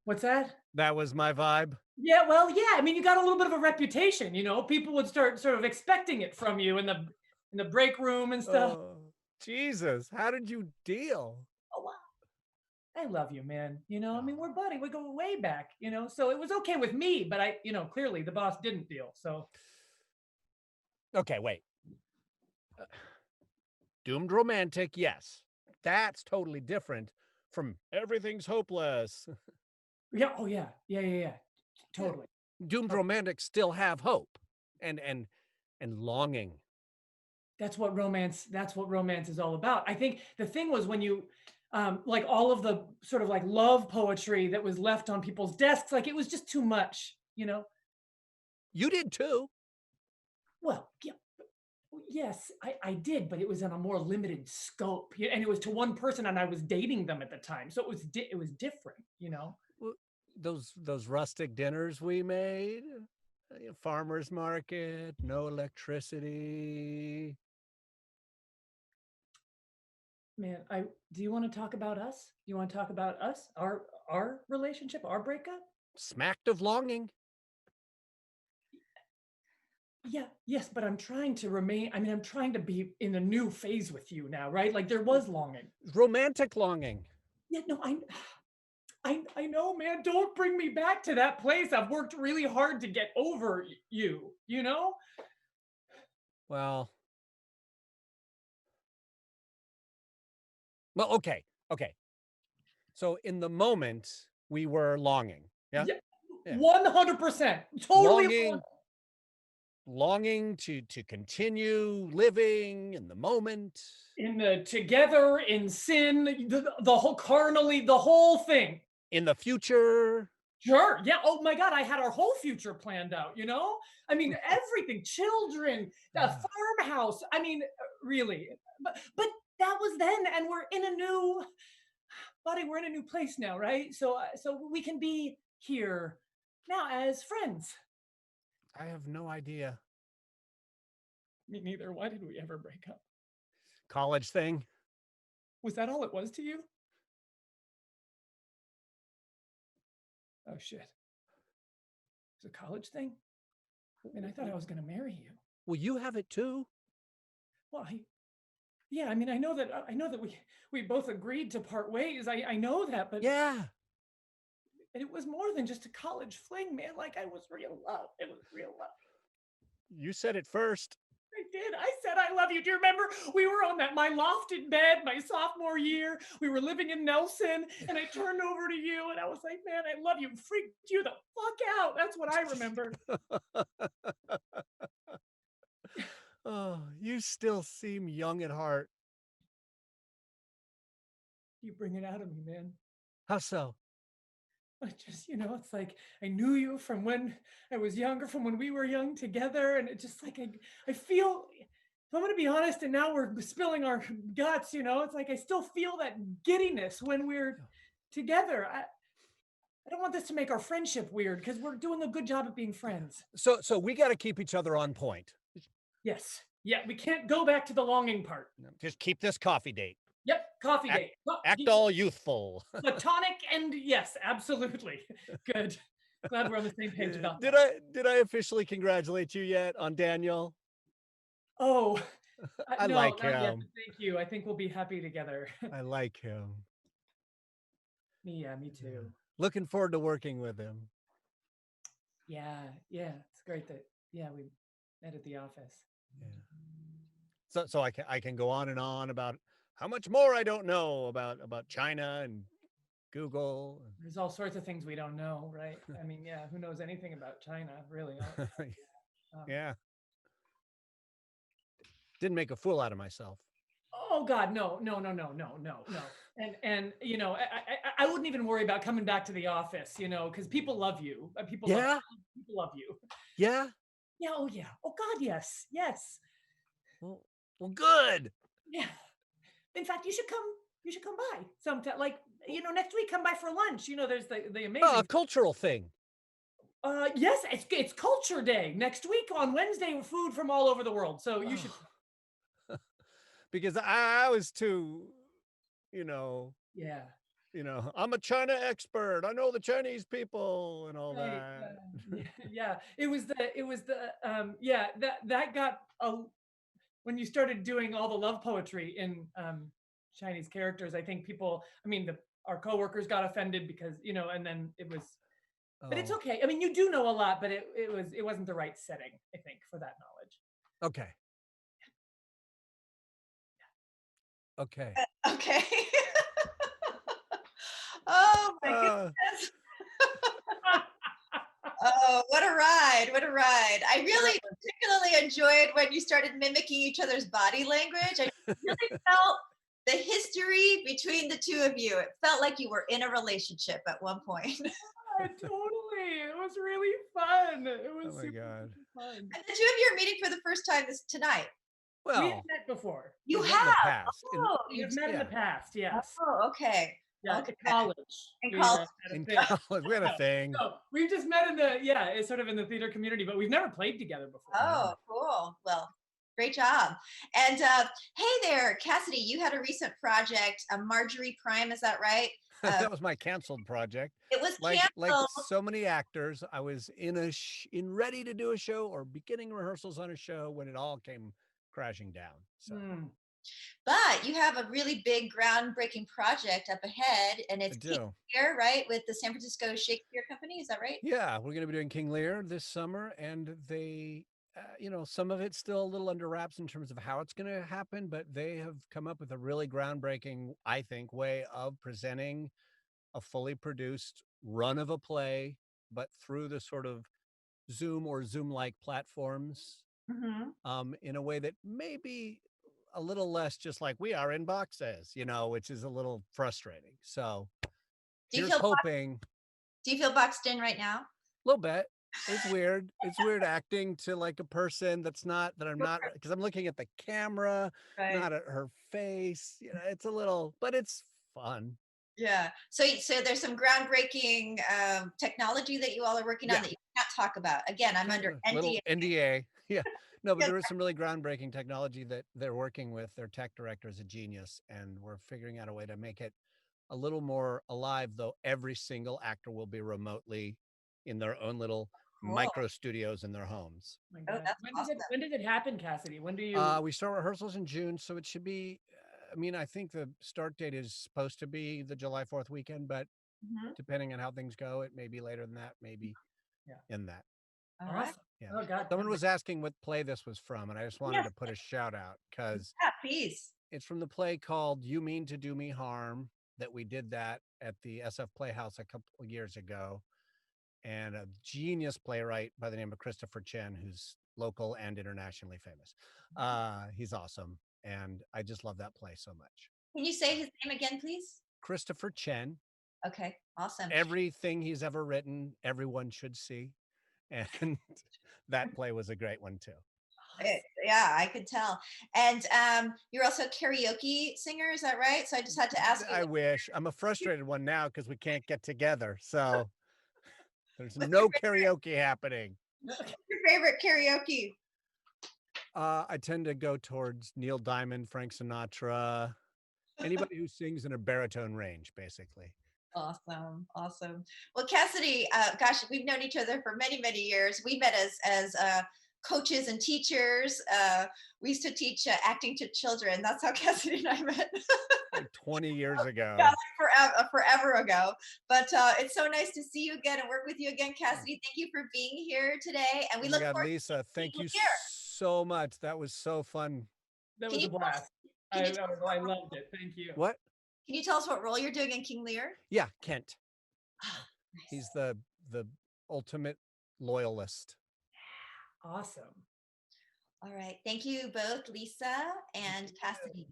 What's that? That was my vibe. Yeah, well, yeah. I mean, you got a little bit of a reputation, People would start sort of expecting it from you in the break room and stuff. Oh, Jesus, how did you deal? Oh, wow. I love you, man. I mean, we're buddy. We go way back, So it was okay with me, but clearly the boss didn't deal. So. Okay, wait. Doomed romantic, yes. That's totally different from everything's hopeless. Yeah. Oh, yeah. Yeah. Totally. Doomed romantics still have hope and longing. That's what romance is all about. I think the thing was when you, like all of the sort of like love poetry that was left on people's desks, like it was just too much, You did too. Well, yeah, yes, I did, but it was on a more limited scope, and it was to one person, and I was dating them at the time, so it was different, Those rustic dinners we made, farmer's market, no electricity. Man, do you want to talk about us? You want to talk about us, our relationship, our breakup? Smacked of longing. Yeah, yes, but I'm trying to be in a new phase with you now, right? Like there was longing. Romantic longing. Yeah, no, I know, man. Don't bring me back to that place. I've worked really hard to get over you, Well, okay. So in the moment, we were longing. Yeah? 100%. Totally. Longing, longing to continue living in the moment. In the together, in sin, the whole carnally, the whole thing. In the future. Sure. Yeah. Oh my God. I had our whole future planned out, you know? I mean, everything, children, a farmhouse. I mean, really. But that was then, and we're in a new, buddy, we're in a new place now, right? So we can be here now as friends. I have no idea. Me neither. Why did we ever break up? College thing. Was that all it was to you? Oh shit. It's a college thing? And I thought I was going to marry you. Well, you have it too. Well, yeah, I mean, I know that we both agreed to part ways. I know that, but yeah, it was more than just a college fling, man. Like I was real love. It was real love. You said it first. I did. I said I love you. Do you remember? We were on my lofted bed my sophomore year. We were living in Nelson, and I turned over to you, and I was like, "Man, I love you." Freaked you the fuck out. That's what I remember. Oh, you still seem young at heart. You bring it out of me, man. How so? I just, it's like I knew you from when I was younger, from when we were young together. And it just like, I feel, if I'm going to be honest, and now we're spilling our guts, it's like I still feel that giddiness when we're together. I don't want this to make our friendship weird because we're doing a good job at being friends. So we got to keep each other on point. Yes. Yeah, we can't go back to the longing part. Just keep this coffee date. Yep, coffee date. Act all youthful. Platonic and yes, absolutely. Good. Glad we're on the same page about that. Did I officially congratulate you yet on Daniel? Oh, I no, like not him. yet, thank you. I think we'll be happy together. I like him. Yeah, me too. Looking forward to working with him. Yeah, it's great that we met at the office. Yeah. So I can go on and on about how much more I don't know about China and Google. There's all sorts of things we don't know, right? I mean, yeah, who knows anything about China, really? Yeah. Didn't make a fool out of myself. Oh God, no. And I wouldn't even worry about coming back to the office, because people love you. People love you. Yeah. Yeah. Oh yeah. Oh God, yes. Well, good. Yeah. In fact, you should come by sometime. Like, next week, come by for lunch. There's the amazing a cultural thing. Yes, it's Culture Day next week on Wednesday. Food from all over the world. So you should. Because I was too, Yeah. I'm a China expert. I know the Chinese people and all that. Yeah. It was that got when you started doing all the love poetry in Chinese characters. I think our coworkers got offended because, and then it was, but it's okay. I mean, you do know a lot, but it wasn't the right setting, I think, for that knowledge. Okay. Okay. Okay. Oh my goodness. Oh, what a ride. What a ride. I really particularly enjoyed when you started mimicking each other's body language. I really felt the history between the two of you. It felt like you were in a relationship at one point. Totally. It was really fun. It was super fun. And the two of you are meeting for the first time tonight. Well, we've met before. You have? We've met in the past, yes. Oh, okay. Yeah, okay. College. In college, we had a thing. So we've just met it's sort of in the theater community, but we've never played together before. Oh, cool. Well, great job. And hey there, Cassidy, you had a recent project, Marjorie Prime, is that right? That was my canceled project. It was like so many actors. I was in ready to do a show or beginning rehearsals on a show when it all came crashing down. So. But you have a really big groundbreaking project up ahead, and it's King Lear, right, with the San Francisco Shakespeare Company, is that right? Yeah, we're going to be doing King Lear this summer, and they, some of it's still a little under wraps in terms of how it's going to happen, but they have come up with a really groundbreaking, I think, way of presenting a fully produced run of a play, but through the sort of Zoom or Zoom-like platforms in a way that may be a little less just like we are in boxes, which is a little frustrating. So Do you here's feel hoping. Do you feel boxed in right now? A little bit. It's weird. It's weird acting to like a person that I'm not, because I'm looking at the camera, not at her face. It's a little, but it's fun. Yeah. So there's some groundbreaking technology that you all are working on that you can't talk about. Again, I'm under Little NDA. NDA. Yeah. No, but there is some really groundbreaking technology that they're working with. Their tech director is a genius, and we're figuring out a way to make it a little more alive, though every single actor will be remotely in their own little micro studios in their homes. My God. When does it happen, Cassidy? When do you? We start rehearsals in June, so it should be. I think the start date is supposed to be the July 4th weekend, but depending on how things go, it may be later than that, maybe in that. All right. Yeah. Oh God. Someone was asking what play this was from, and I just wanted to put a shout out because please. It's from the play called You Mean to Do Me Harm, that we did that at the SF Playhouse a couple of years ago. And a genius playwright by the name of Christopher Chen, who's local and internationally famous. He's awesome. And I just love that play so much. Can you say his name again, please? Christopher Chen. Okay, awesome. Everything he's ever written, everyone should see. And that play was a great one too. Yeah, I could tell. And you're also a karaoke singer, is that right? So I just had to ask you. I wish. I'm a frustrated one now because we can't get together. So there's no karaoke happening. What's your favorite karaoke? I tend to go towards Neil Diamond, Frank Sinatra, anybody who sings in a baritone range, basically. Awesome. Well, Cassidy, gosh, we've known each other for many, many years. We met as coaches and teachers. We used to teach acting to children. That's how Cassidy and I met. Like 20 years ago. Yeah, like forever ago. But it's so nice to see you again and work with you again, Cassidy. Thank you for being here today. And we look forward Lisa, thank you here. so much. That was so fun. That was a blast. I loved it. Thank you. What? Can you tell us what role you're doing in King Lear? Yeah, Kent. Oh, nice. He's the ultimate loyalist. Awesome. All right. Thank you both, Lisa and Cassidy.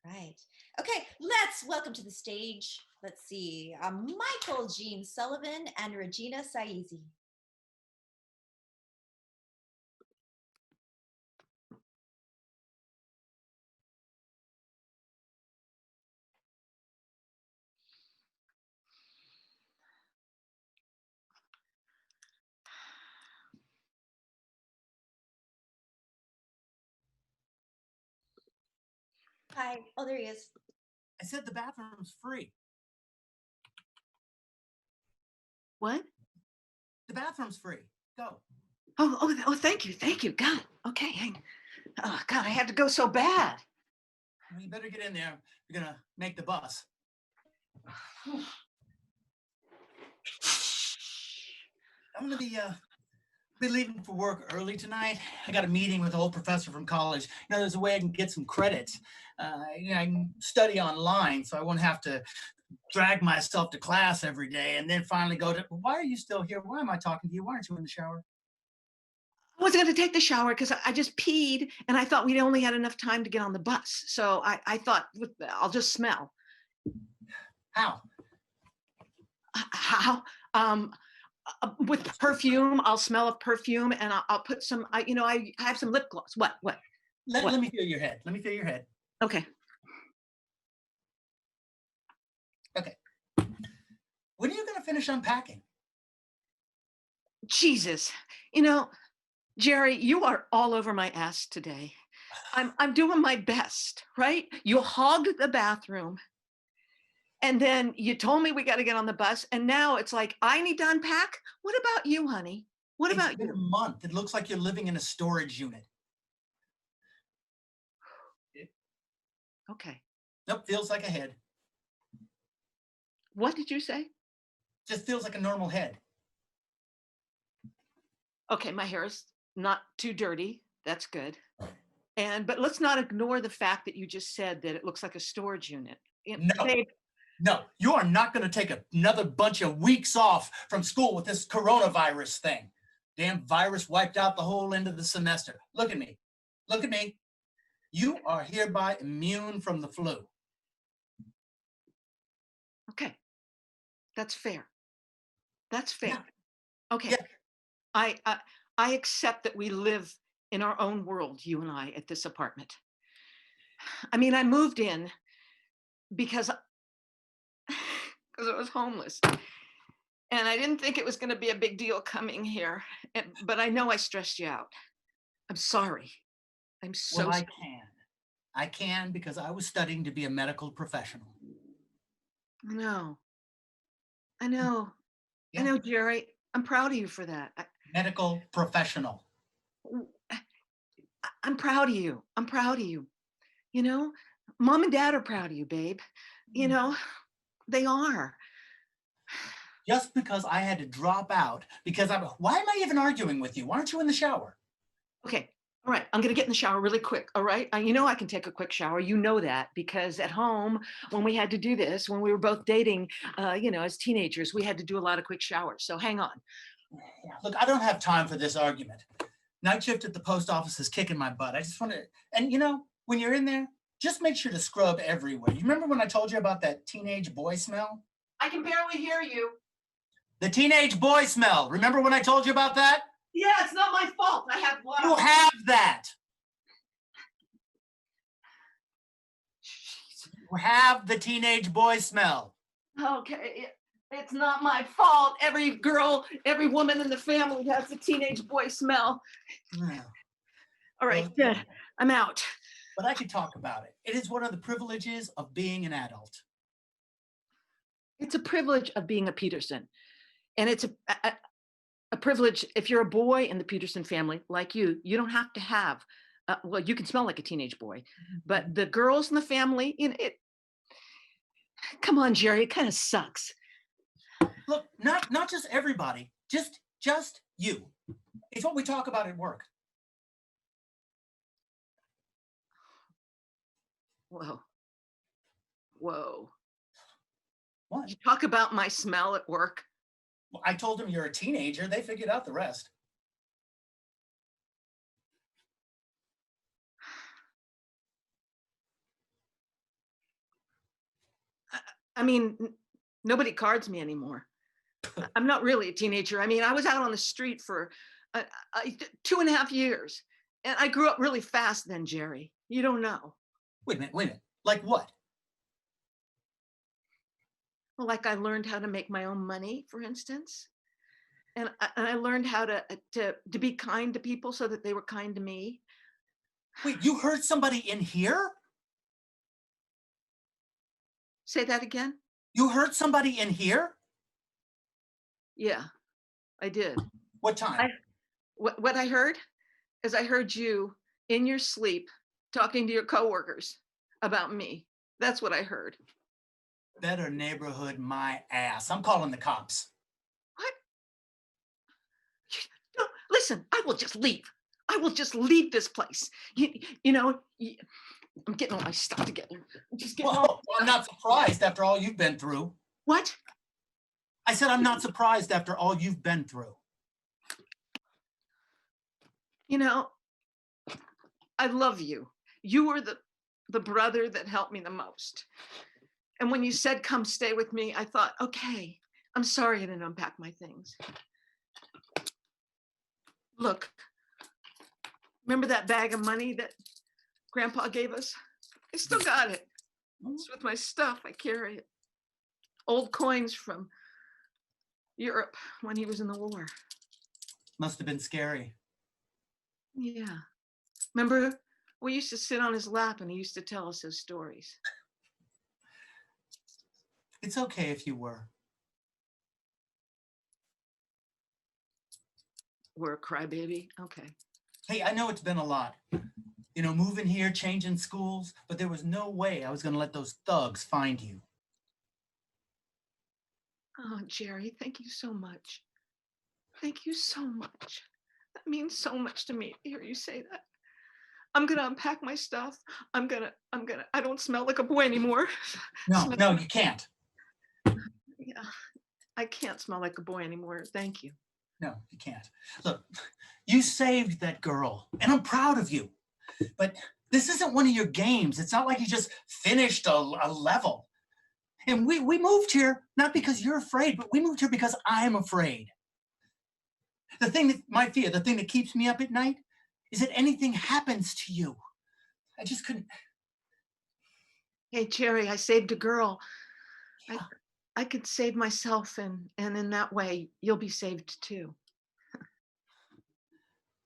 Right. Okay, let's welcome to the stage. Let's see, Michael Jean Sullivan and Regina Saizi. Hi. Oh, there he is. I said the bathroom's free. What? The bathroom's free. Go. Oh, thank you. God. Okay. Oh, God, I had to go so bad. Well, you better get in there. You're gonna make the bus. I'm gonna be leaving for work early tonight. I got a meeting with an old professor from college. There's a way I can get some credits. I can study online, so I won't have to drag myself to class every day and then finally go to, why are you still here? Why am I talking to you? Why aren't you in the shower? I wasn't going to take the shower because I just peed and I thought we'd only had enough time to get on the bus. So I thought I'll just smell. How? How? With perfume, I'll smell of perfume and I'll put some, I have some lip gloss. What? Let me feel your head. Okay. Okay. When are you going to finish unpacking? Jesus. Jerry, you are all over my ass today. I'm doing my best, right? You hogged the bathroom. And then you told me we got to get on the bus. And now it's like, I need to unpack. What about you, honey? What about you? It's been a month. It looks like you're living in a storage unit. Okay. Nope, feels like a head. What did you say? Just feels like a normal head. Okay, my hair is not too dirty. That's good. But let's not ignore the fact that you just said that it looks like a storage unit. No. Babe, No, you are not going to take another bunch of weeks off from school with this coronavirus thing. Damn virus wiped out the whole end of the semester. Look at me. Look at me. You are hereby immune from the flu. Okay, that's fair. That's fair. Yeah. Okay, Yeah. I accept that we live in our own world, you and I, at this apartment. I mean, I moved in because I was homeless. And I didn't think it was going to be a big deal coming here. But I know I stressed you out. I'm sorry. I'm so Well, I sorry. can. I can because I was studying to be a medical professional. I know. I know. Yeah. I know, Jerry. I'm proud of you for that. Medical professional. I'm proud of you. I'm proud of you. You know, mom and dad are proud of you, babe. You know, they are. Just because I had to drop out because why am I even arguing with you? Why aren't you in the shower? Okay. All right. I'm going to get in the shower really quick. All right. You know, I can take a quick shower. You know that because at home, when we had to do this, when we were both dating, you know, as teenagers, we had to do a lot of quick showers. So hang on. Look, I don't have time for this argument. Night shift at the post office is kicking my butt. I just want to, and you know, when you're in there, just make sure to scrub everywhere. You remember when I told you about that teenage boy smell? I can barely hear you. The teenage boy smell. Remember when I told you about that? Yeah, it's not my fault. I have water. You have that. You have the teenage boy smell. Okay. It's not my fault. Every girl, every woman in the family has the teenage boy smell. Yeah. All right, good. I'm out. But I could talk about it. It is one of the privileges of being an adult. It's a privilege of being a Peterson. And it's a privilege if you're a boy in the Peterson family like you don't have to have, well, you can smell like a teenage boy, but the girls in the family, you know, come on, Jerry, it kind of sucks. Look, not just everybody, just you. It's what we talk about at work. Whoa. Whoa. What? You talk about my smell at work. Well, I told them you're a teenager. They figured out the rest. I mean, nobody cards me anymore. I'm not really a teenager. I mean, I was out on the street for 2.5 years, and I grew up really fast then, Jerry. You don't know. Wait a minute. Like what? Well, like I learned how to make my own money, for instance. And I learned how to be kind to people so that they were kind to me. Wait, you heard somebody in here? Say that again? You heard somebody in here? Yeah, I did. What time? What I heard is I heard you in your sleep talking to your coworkers about me. That's what I heard. Better neighborhood my ass. I'm calling the cops. What? No, listen, I will just leave. I will just leave this place. You know, I'm getting all my stuff together. I'm just getting Well, I'm not surprised after all you've been through. What? I said I'm not surprised after all you've been through. You know, I love you. You were the brother that helped me the most. And when you said, come stay with me, I thought, okay, I'm sorry I didn't unpack my things. Look, remember that bag of money that Grandpa gave us? I still got it. It's with my stuff. I carry it. Old coins from Europe when he was in the war. Must have been scary. Yeah. Remember, we used to sit on his lap and he used to tell us his stories. It's okay if you were. We're a crybaby? Okay. Hey, I know it's been a lot. You know, moving here, changing schools, but there was no way I was going to let those thugs find you. Oh, Jerry, thank you so much. Thank you so much. That means so much to me to hear you say that. I'm gonna unpack my stuff. I don't smell like a boy anymore. No, you can't. Yeah, I can't smell like a boy anymore. Thank you. No, you can't. Look, you saved that girl, and I'm proud of you. But this isn't one of your games. It's not like you just finished a level. And we moved here not because you're afraid, but we moved here because I'm afraid. The thing that my fear, the thing that keeps me up at night, is that anything happens to you. I just couldn't. Hey, Jerry, I saved a girl. Yeah. I could save myself, and in that way, you'll be saved too.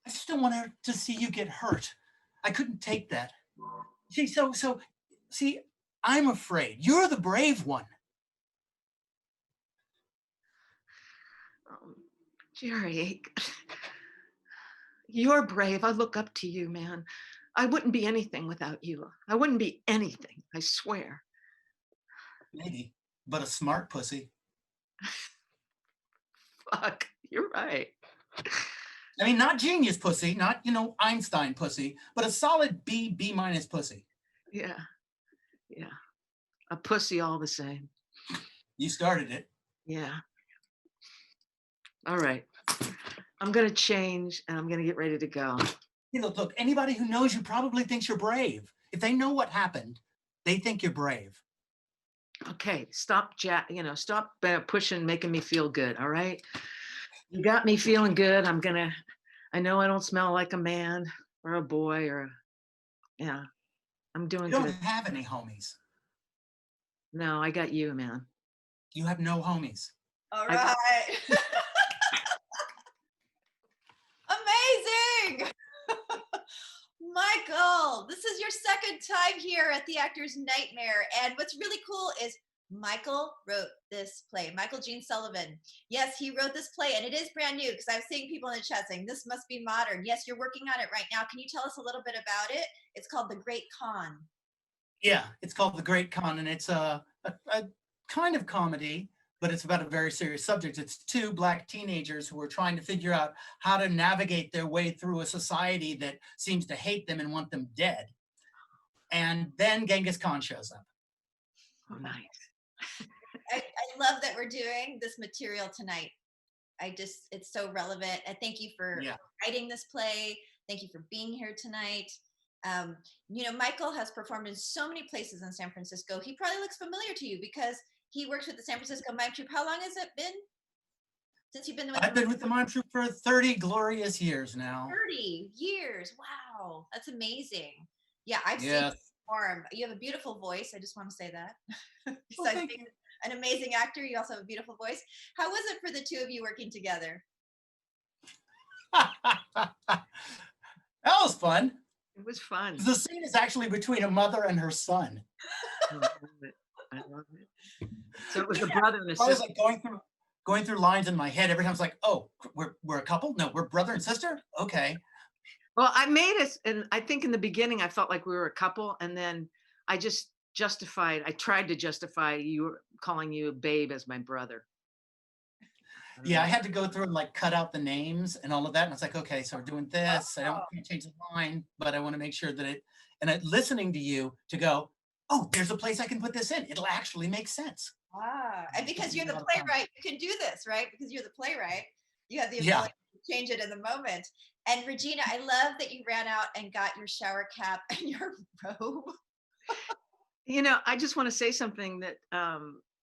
I just don't want her to see you get hurt. I couldn't take that. See, see, I'm afraid. You're the brave one. Jerry, you're brave. I look up to you, man. I wouldn't be anything without you. I wouldn't be anything, I swear. Maybe, but a smart pussy. Fuck, you're right. I mean, not genius pussy, not, Einstein pussy, but a solid B minus pussy. Yeah, a pussy all the same. You started it. Yeah. All right. I'm gonna change and I'm gonna get ready to go. Look, anybody who knows you probably thinks you're brave. If they know what happened, they think you're brave. Okay, stop, stop pushing, making me feel good. All right. You got me feeling good. I know I don't smell like a man or a boy yeah, I'm doing You good. don't have any homies. No, I got you, man. You have no homies. All right. Amazing. Michael, this is your second time here at the Actor's Nightmare. And what's really cool is Michael wrote this play. Michael Gene Sullivan. Yes, he wrote this play, and it is brand new because I was seeing people in the chat saying this must be modern. Yes, you're working on it right now. Can you tell us a little bit about it? It's called The Great Con. Yeah, it's called The Great Con, and it's a kind of comedy, but it's about a very serious subject. It's two Black teenagers who are trying to figure out how to navigate their way through a society that seems to hate them and want them dead. And then Genghis Khan shows up. Oh, nice. I love that we're doing this material tonight. It's so relevant. And thank you for writing this play. Thank you for being here tonight. Michael has performed in so many places in San Francisco. He probably looks familiar to you because he works with the San Francisco Mime Troupe. How long has it been since you've been with I've been with the Mime Troupe for 30 glorious years now. 30 years. Wow. That's amazing. Yeah, I've seen you perform. You have a beautiful voice. I just want to say that. Besides being an amazing actor, you also have a beautiful voice. How was it for the two of you working together? That was fun. It was fun. The scene is actually between a mother and her son. I love it. So it was a brother and a I was sister. like going through lines in my head every time. I was like, oh, we're a couple? No, we're brother and sister? Okay. Well, I made it, and I think in the beginning I felt like we were a couple, and then I just I tried to justify you calling you babe as my brother. Yeah, I had to go through and like cut out the names and all of that. And it's like, okay, so we're doing this. I don't want to change the line, but I want to make sure that listening to you to go, oh, there's a place I can put this in. It'll actually make sense. And because you're the playwright, you can do this, right? Because you're the playwright, you have the ability to change it in the moment. And Regina, I love that you ran out and got your shower cap and your robe. I just want to say something that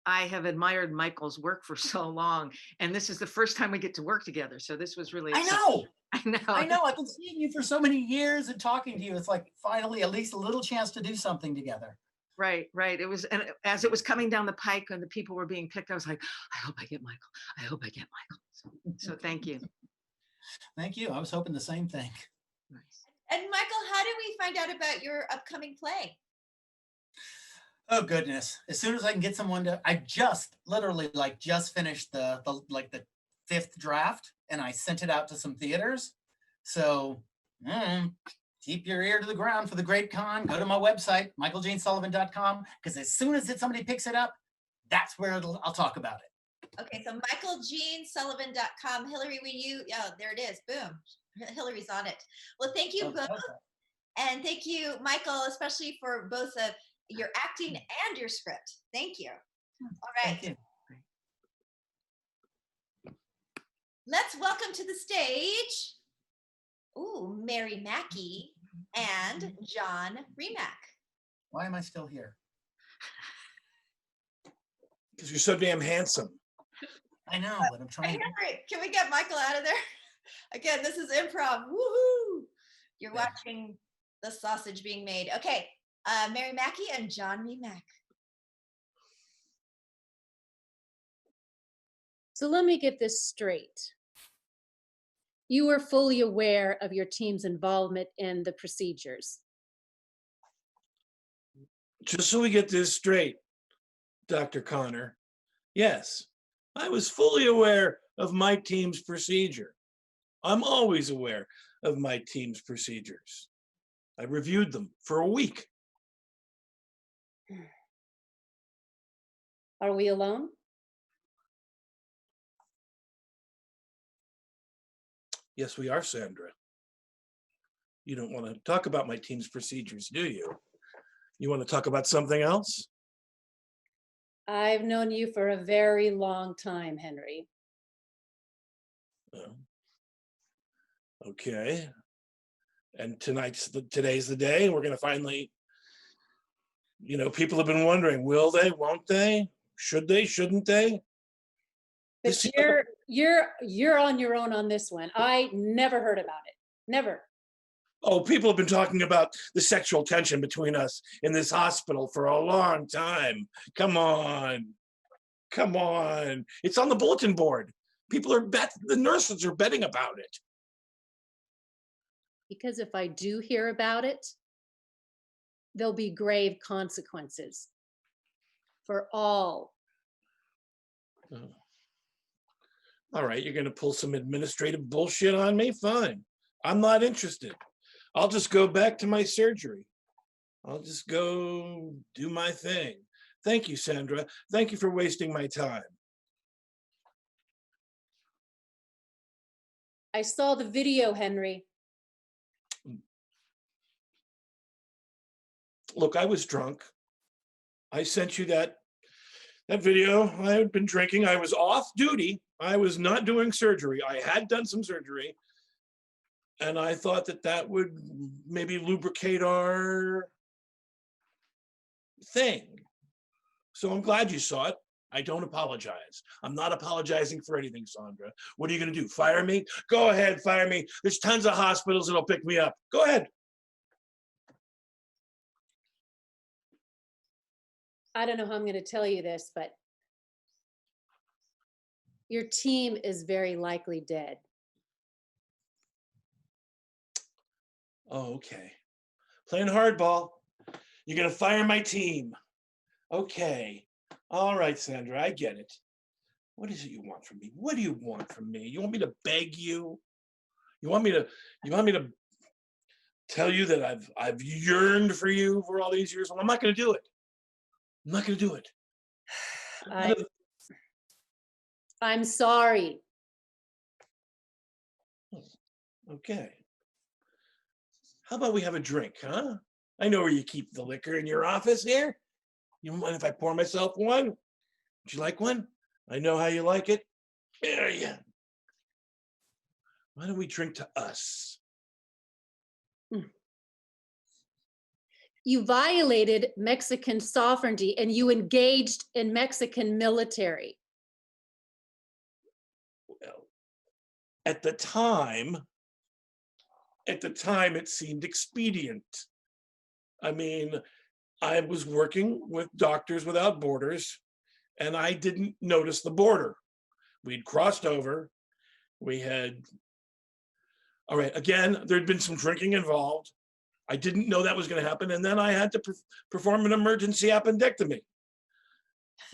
I have admired Michael's work for so long, and this is the first time we get to work together. So this was really exciting. I know. I've been seeing you for so many years and talking to you. It's like finally at least a little chance to do something together. Right. It was, and as it was coming down the pike and the people were being picked, I was like, I hope I get Michael. I hope I get Michael. So thank you. Thank you. I was hoping the same thing. Nice. And Michael, how did we find out about your upcoming play? Oh goodness! As soon as I can get someone to, I just literally just finished the 5th draft, and I sent it out to some theaters. So keep your ear to the ground for The Great Con. Go to my website, michaeljanesullivan.com, because as soon as somebody picks it up, that's where I'll talk about it. Okay, so michaeljanesullivan.com. Hillary, there it is. Boom. Hillary's on it. Well, thank you both. And thank you, Michael, especially for both of your acting and your script. Thank you. All right. Thank you. let's welcome to the stage, ooh, Mary Mackey and John Remack. Why am I still here? Because you're so damn handsome. I know, but I'm Hey, trying. Henry, can we get Michael out of there? Again, this is improv. Woohoo! You're Yeah. watching the sausage being made. Okay, Mary Mackey and John Remack. So let me get this straight. You were fully aware of your team's involvement in the procedures. Just so we get this straight, Dr. Connor. Yes, I was fully aware of my team's procedure. I'm always aware of my team's procedures. I reviewed them for a week. Are we alone? Yes, we are, Sandra. You don't want to talk about my team's procedures, do you? You want to talk about something else? I've known you for a very long time, Henry. Oh. Okay. And today's the day. We're going to finally, people have been wondering, will they, won't they? Should they, shouldn't they? But you're on your own on this one. I never heard about it. Never. Oh, people have been talking about the sexual tension between us in this hospital for a long time. Come on. Come on. It's on the bulletin board. The nurses are betting about it. Because if I do hear about it, there'll be grave consequences for all. Oh. All right, you're going to pull some administrative bullshit on me? Fine. I'm not interested. I'll just go back to my surgery. I'll just go do my thing. Thank you, Sandra. Thank you for wasting my time. I saw the video, Henry. Look, I was drunk. I sent you that video. I had been drinking. I was off duty. I was not doing surgery. I had done some surgery. And I thought that would maybe lubricate our thing. So I'm glad you saw it. I don't apologize. I'm not apologizing for anything, Sandra. What are you going to do? Fire me? Go ahead, fire me. There's tons of hospitals that'll pick me up. Go ahead. I don't know how I'm going to tell you this, but your team is very likely dead. Oh, okay. Playing hardball. You're going to fire my team. Okay. All right, Sandra, I get it. What is it you want from me? What do you want from me? You want me to beg you? You want me to tell you that I've yearned for you for all these years? Well, I'm not going to do it. I'm not going to do it. I'm sorry. Okay. How about we have a drink, huh? I know where you keep the liquor in your office here. You mind if I pour myself one? Would you like one? I know how you like it. There you go. Why don't we drink to us? You violated Mexican sovereignty and you engaged in Mexican military. Well, at the time, it seemed expedient. I mean, I was working with Doctors Without Borders, and I didn't notice the border. We'd crossed over. All right, again, there'd been some drinking involved. I didn't know that was going to happen, and then I had to perform an emergency appendectomy.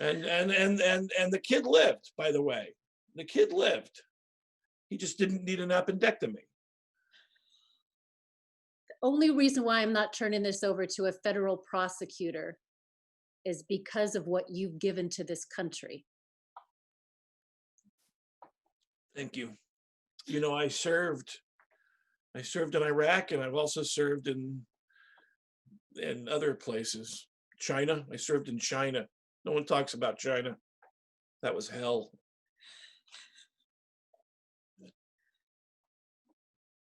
And the kid lived, by the way. The kid lived. He just didn't need an appendectomy. The only reason why I'm not turning this over to a federal prosecutor is because of what you've given to this country. Thank you. You know, I served in Iraq, and I've also served in other places. China, I served in China. No one talks about China. That was hell.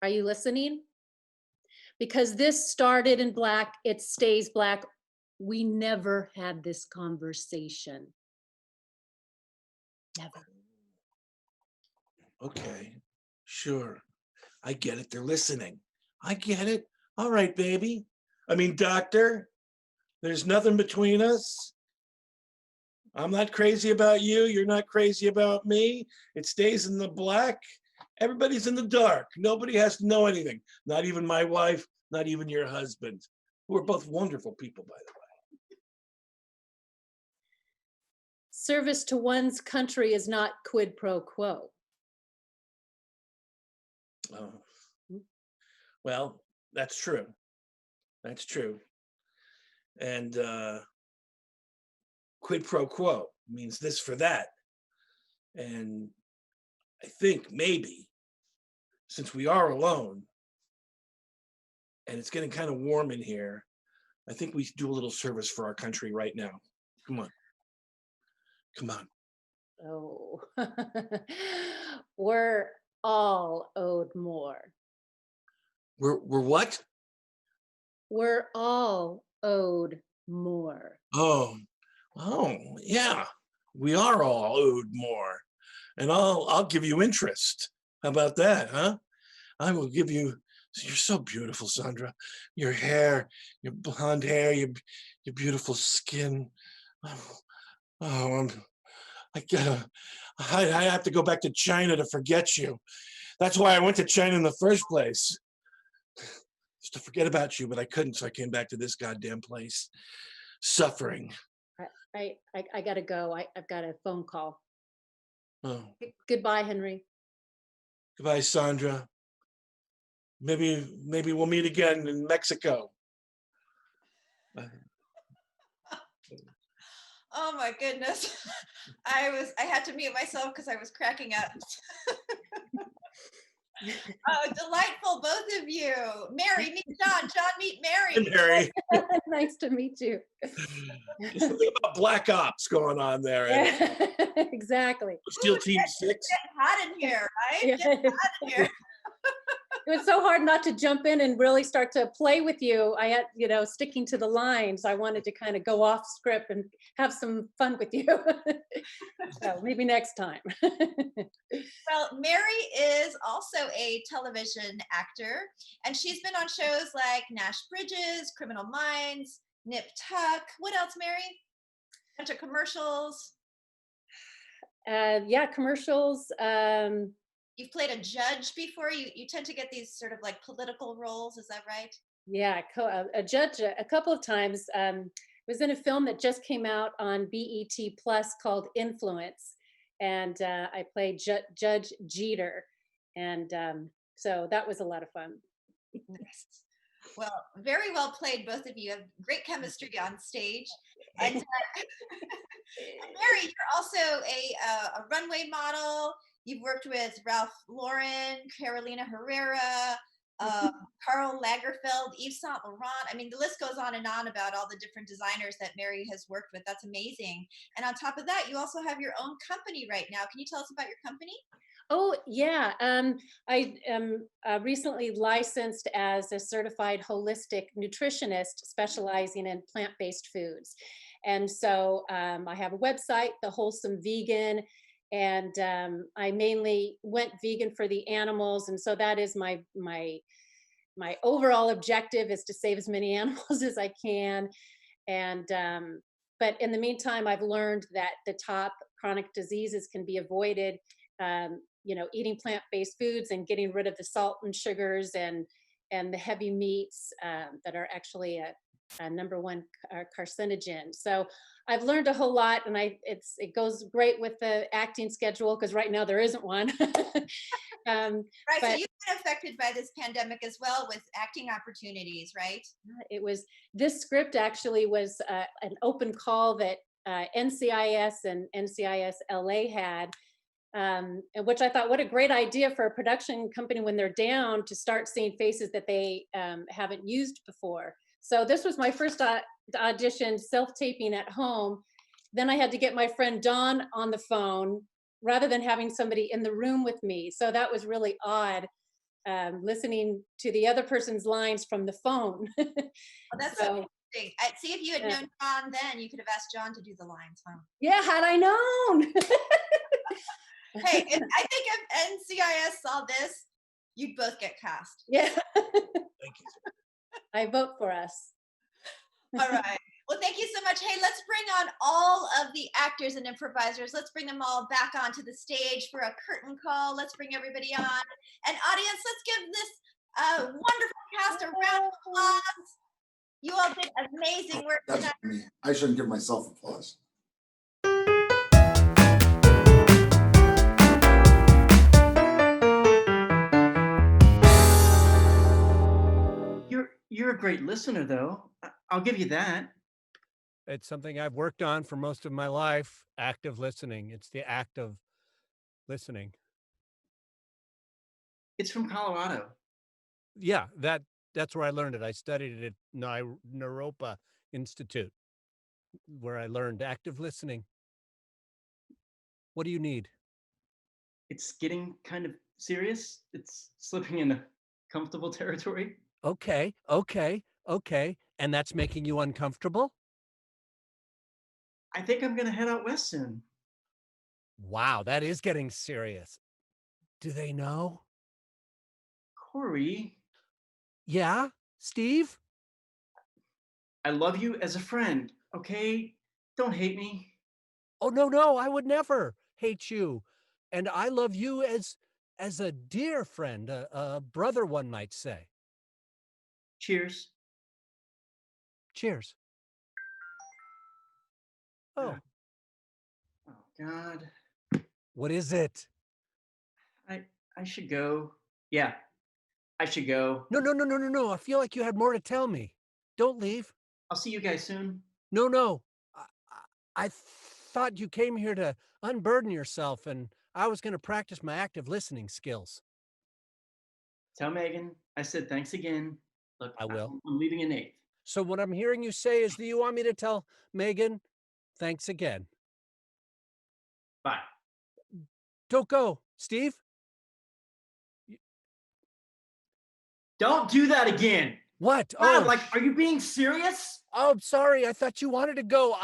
Are you listening? Because this started in Black, it stays Black. We never had this conversation. Never. Okay, sure. I get it. They're listening. I get it. All right, baby. I mean, doctor, there's nothing between us. I'm not crazy about you. You're not crazy about me. It stays in the black. Everybody's in the dark. Nobody has to know anything. Not even my wife, not even your husband, who are both wonderful people, by the Service to one's country is not quid pro quo. way. Oh. Well, that's true. That's true. And quid pro quo means this for that. And I think maybe, since we are alone and it's getting kind of warm in here, I think we do a little service for our country right now. Come on. Come on. Oh, we're all owed more. We're what? We're all owed more. Oh, yeah. We are all owed more. And I'll give you interest. How about that, huh? I will give you. You're so beautiful, Sandra. Your hair, your blonde hair, your beautiful skin. Oh, I have to go back to China to forget you. That's why I went to China in the first place. Just to forget about you, but I couldn't, so I came back to this goddamn place. Suffering. I gotta go. I've got a phone call. Oh. Goodbye, Henry. Goodbye, Sandra. Maybe we'll meet again in Mexico. Oh my goodness. I had to mute myself because I was cracking up. Oh, delightful, both of you. Mary, meet John. John, meet Mary. Mary. Nice to meet you. There's something about Black Ops going on there. Exactly. Steel Team 6. Getting hot in here, right? Yeah. Getting hot in here. It was so hard not to jump in and really start to play with you. I had, sticking to the lines. I wanted to kind of go off script and have some fun with you. So maybe next time. Well, Mary is also a television actor, and she's been on shows like Nash Bridges, Criminal Minds, Nip Tuck. What else, Mary? A bunch of commercials. Yeah, commercials. You've played a judge before. You tend to get these sort of like political roles. Is that right? Yeah, a judge a couple of times. Was in a film that just came out on BET Plus called Influence, and I played Judge Jeter, and so that was a lot of fun. Nice. Well, very well played, both of you. Have great chemistry on stage. And Mary, you're also a runway model. You've worked with Ralph Lauren, Carolina Herrera, Karl Lagerfeld, Yves Saint Laurent. I mean, the list goes on and on about all the different designers that Mary has worked with. That's amazing. And on top of that, you also have your own company right now. Can you tell us about your company? Oh, yeah. I am recently licensed as a certified holistic nutritionist specializing in plant-based foods. And so I have a website, The Wholesome Vegan, and I mainly went vegan for the animals. And so that is my overall objective, is to save as many animals as I can. And but in the meantime, I've learned that the top chronic diseases can be avoided, eating plant-based foods and getting rid of the salt and sugars and the heavy meats that are actually a number one carcinogen. So I've learned a whole lot, and it goes great with the acting schedule, because right now there isn't one. Right, so you've been affected by this pandemic as well with acting opportunities, right? This script actually was an open call that NCIS and NCIS LA had, which I thought, what a great idea for a production company when they're down to start seeing faces that they haven't used before. So this was my first audition, self-taping at home. Then I had to get my friend Dawn on the phone rather than having somebody in the room with me. So that was really odd. listening to the other person's lines from the phone. Well, that's so So, interesting. See, if you had known John then, you could have asked John to do the lines, huh? yeah, had I known. Hey, I think if NCIS saw this, you'd both get cast. Yeah. Thank you. I vote for us. All right. Well, thank you so much. Hey, let's bring on all of the actors and improvisers. Let's bring them all back onto the stage for a curtain call. Let's bring everybody on. And audience, let's give this wonderful cast a round of applause. You all did amazing work That's tonight. me. I shouldn't give myself applause. You're a great listener, though. I'll give you that. It's something I've worked on for most of my life, active listening. It's the act of listening. It's from Colorado. Yeah, that's where I learned it. I studied it at Naropa Institute, where I learned active listening. What do you need? It's getting kind of serious. It's slipping into comfortable territory. Okay. And that's making you uncomfortable? I think I'm gonna head out west soon. Wow, that is getting serious. Do they know? Corey, Yeah, Steve? I love you as a friend, okay? Don't hate me. Oh, no, I would never hate you. And I love you as a dear friend, a brother, one might say. Cheers. Cheers. Oh, Oh God. what is it? I should go. Yeah, I should go. No. I feel like you had more to tell me. Don't leave. I'll see you guys soon. No. I thought you came here to unburden yourself, and I was going to practice my active listening skills. Tell Megan I said thanks again. Look, I will. I'm leaving in 8th. So what I'm hearing you say is that you want me to tell Megan, thanks again. Bye. Don't go, Steve. Don't do that again. What? God, Oh, like, are you being serious? oh, I'm sorry. I thought you wanted to go.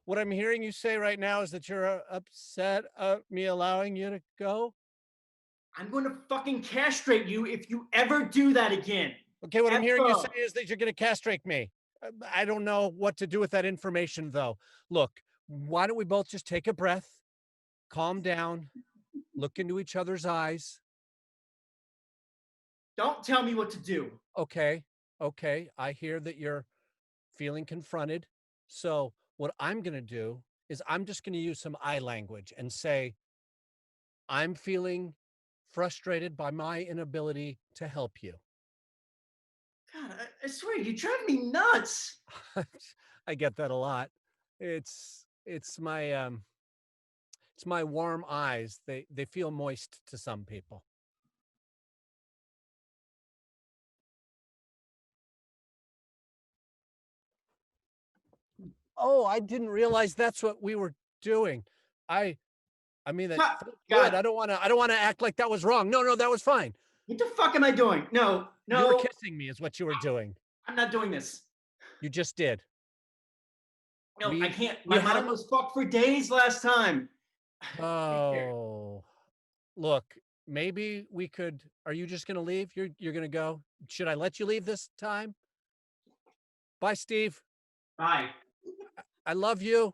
What I'm hearing you say right now is that you're upset at me allowing you to go. I'm going to fucking castrate you if you ever do that again. Okay, what I'm hearing you Ever. say is that you're going to castrate me. I don't know what to do with that information, though. Look, why don't we both just take a breath, calm down, look into each other's eyes. Don't tell me what to do. Okay. I hear that you're feeling confronted. So what I'm going to do is I'm just going to use some eye language and say, I'm feeling frustrated by my inability to help you. God, I swear, you drive me nuts. I get that a lot. It's my warm eyes. They feel moist to some people. Oh, I didn't realize that's what we were doing. I mean that felt good. I don't want to act like that was wrong. No, that was fine. What the fuck am I doing? No. You were kissing me is what you were doing. I'm not doing this. You just did. No, I can't. My mind was fucked for days last time. Oh, look, maybe we could. Are you just going to leave? You're going to go? Should I let you leave this time? Bye, Steve. Bye. I love you.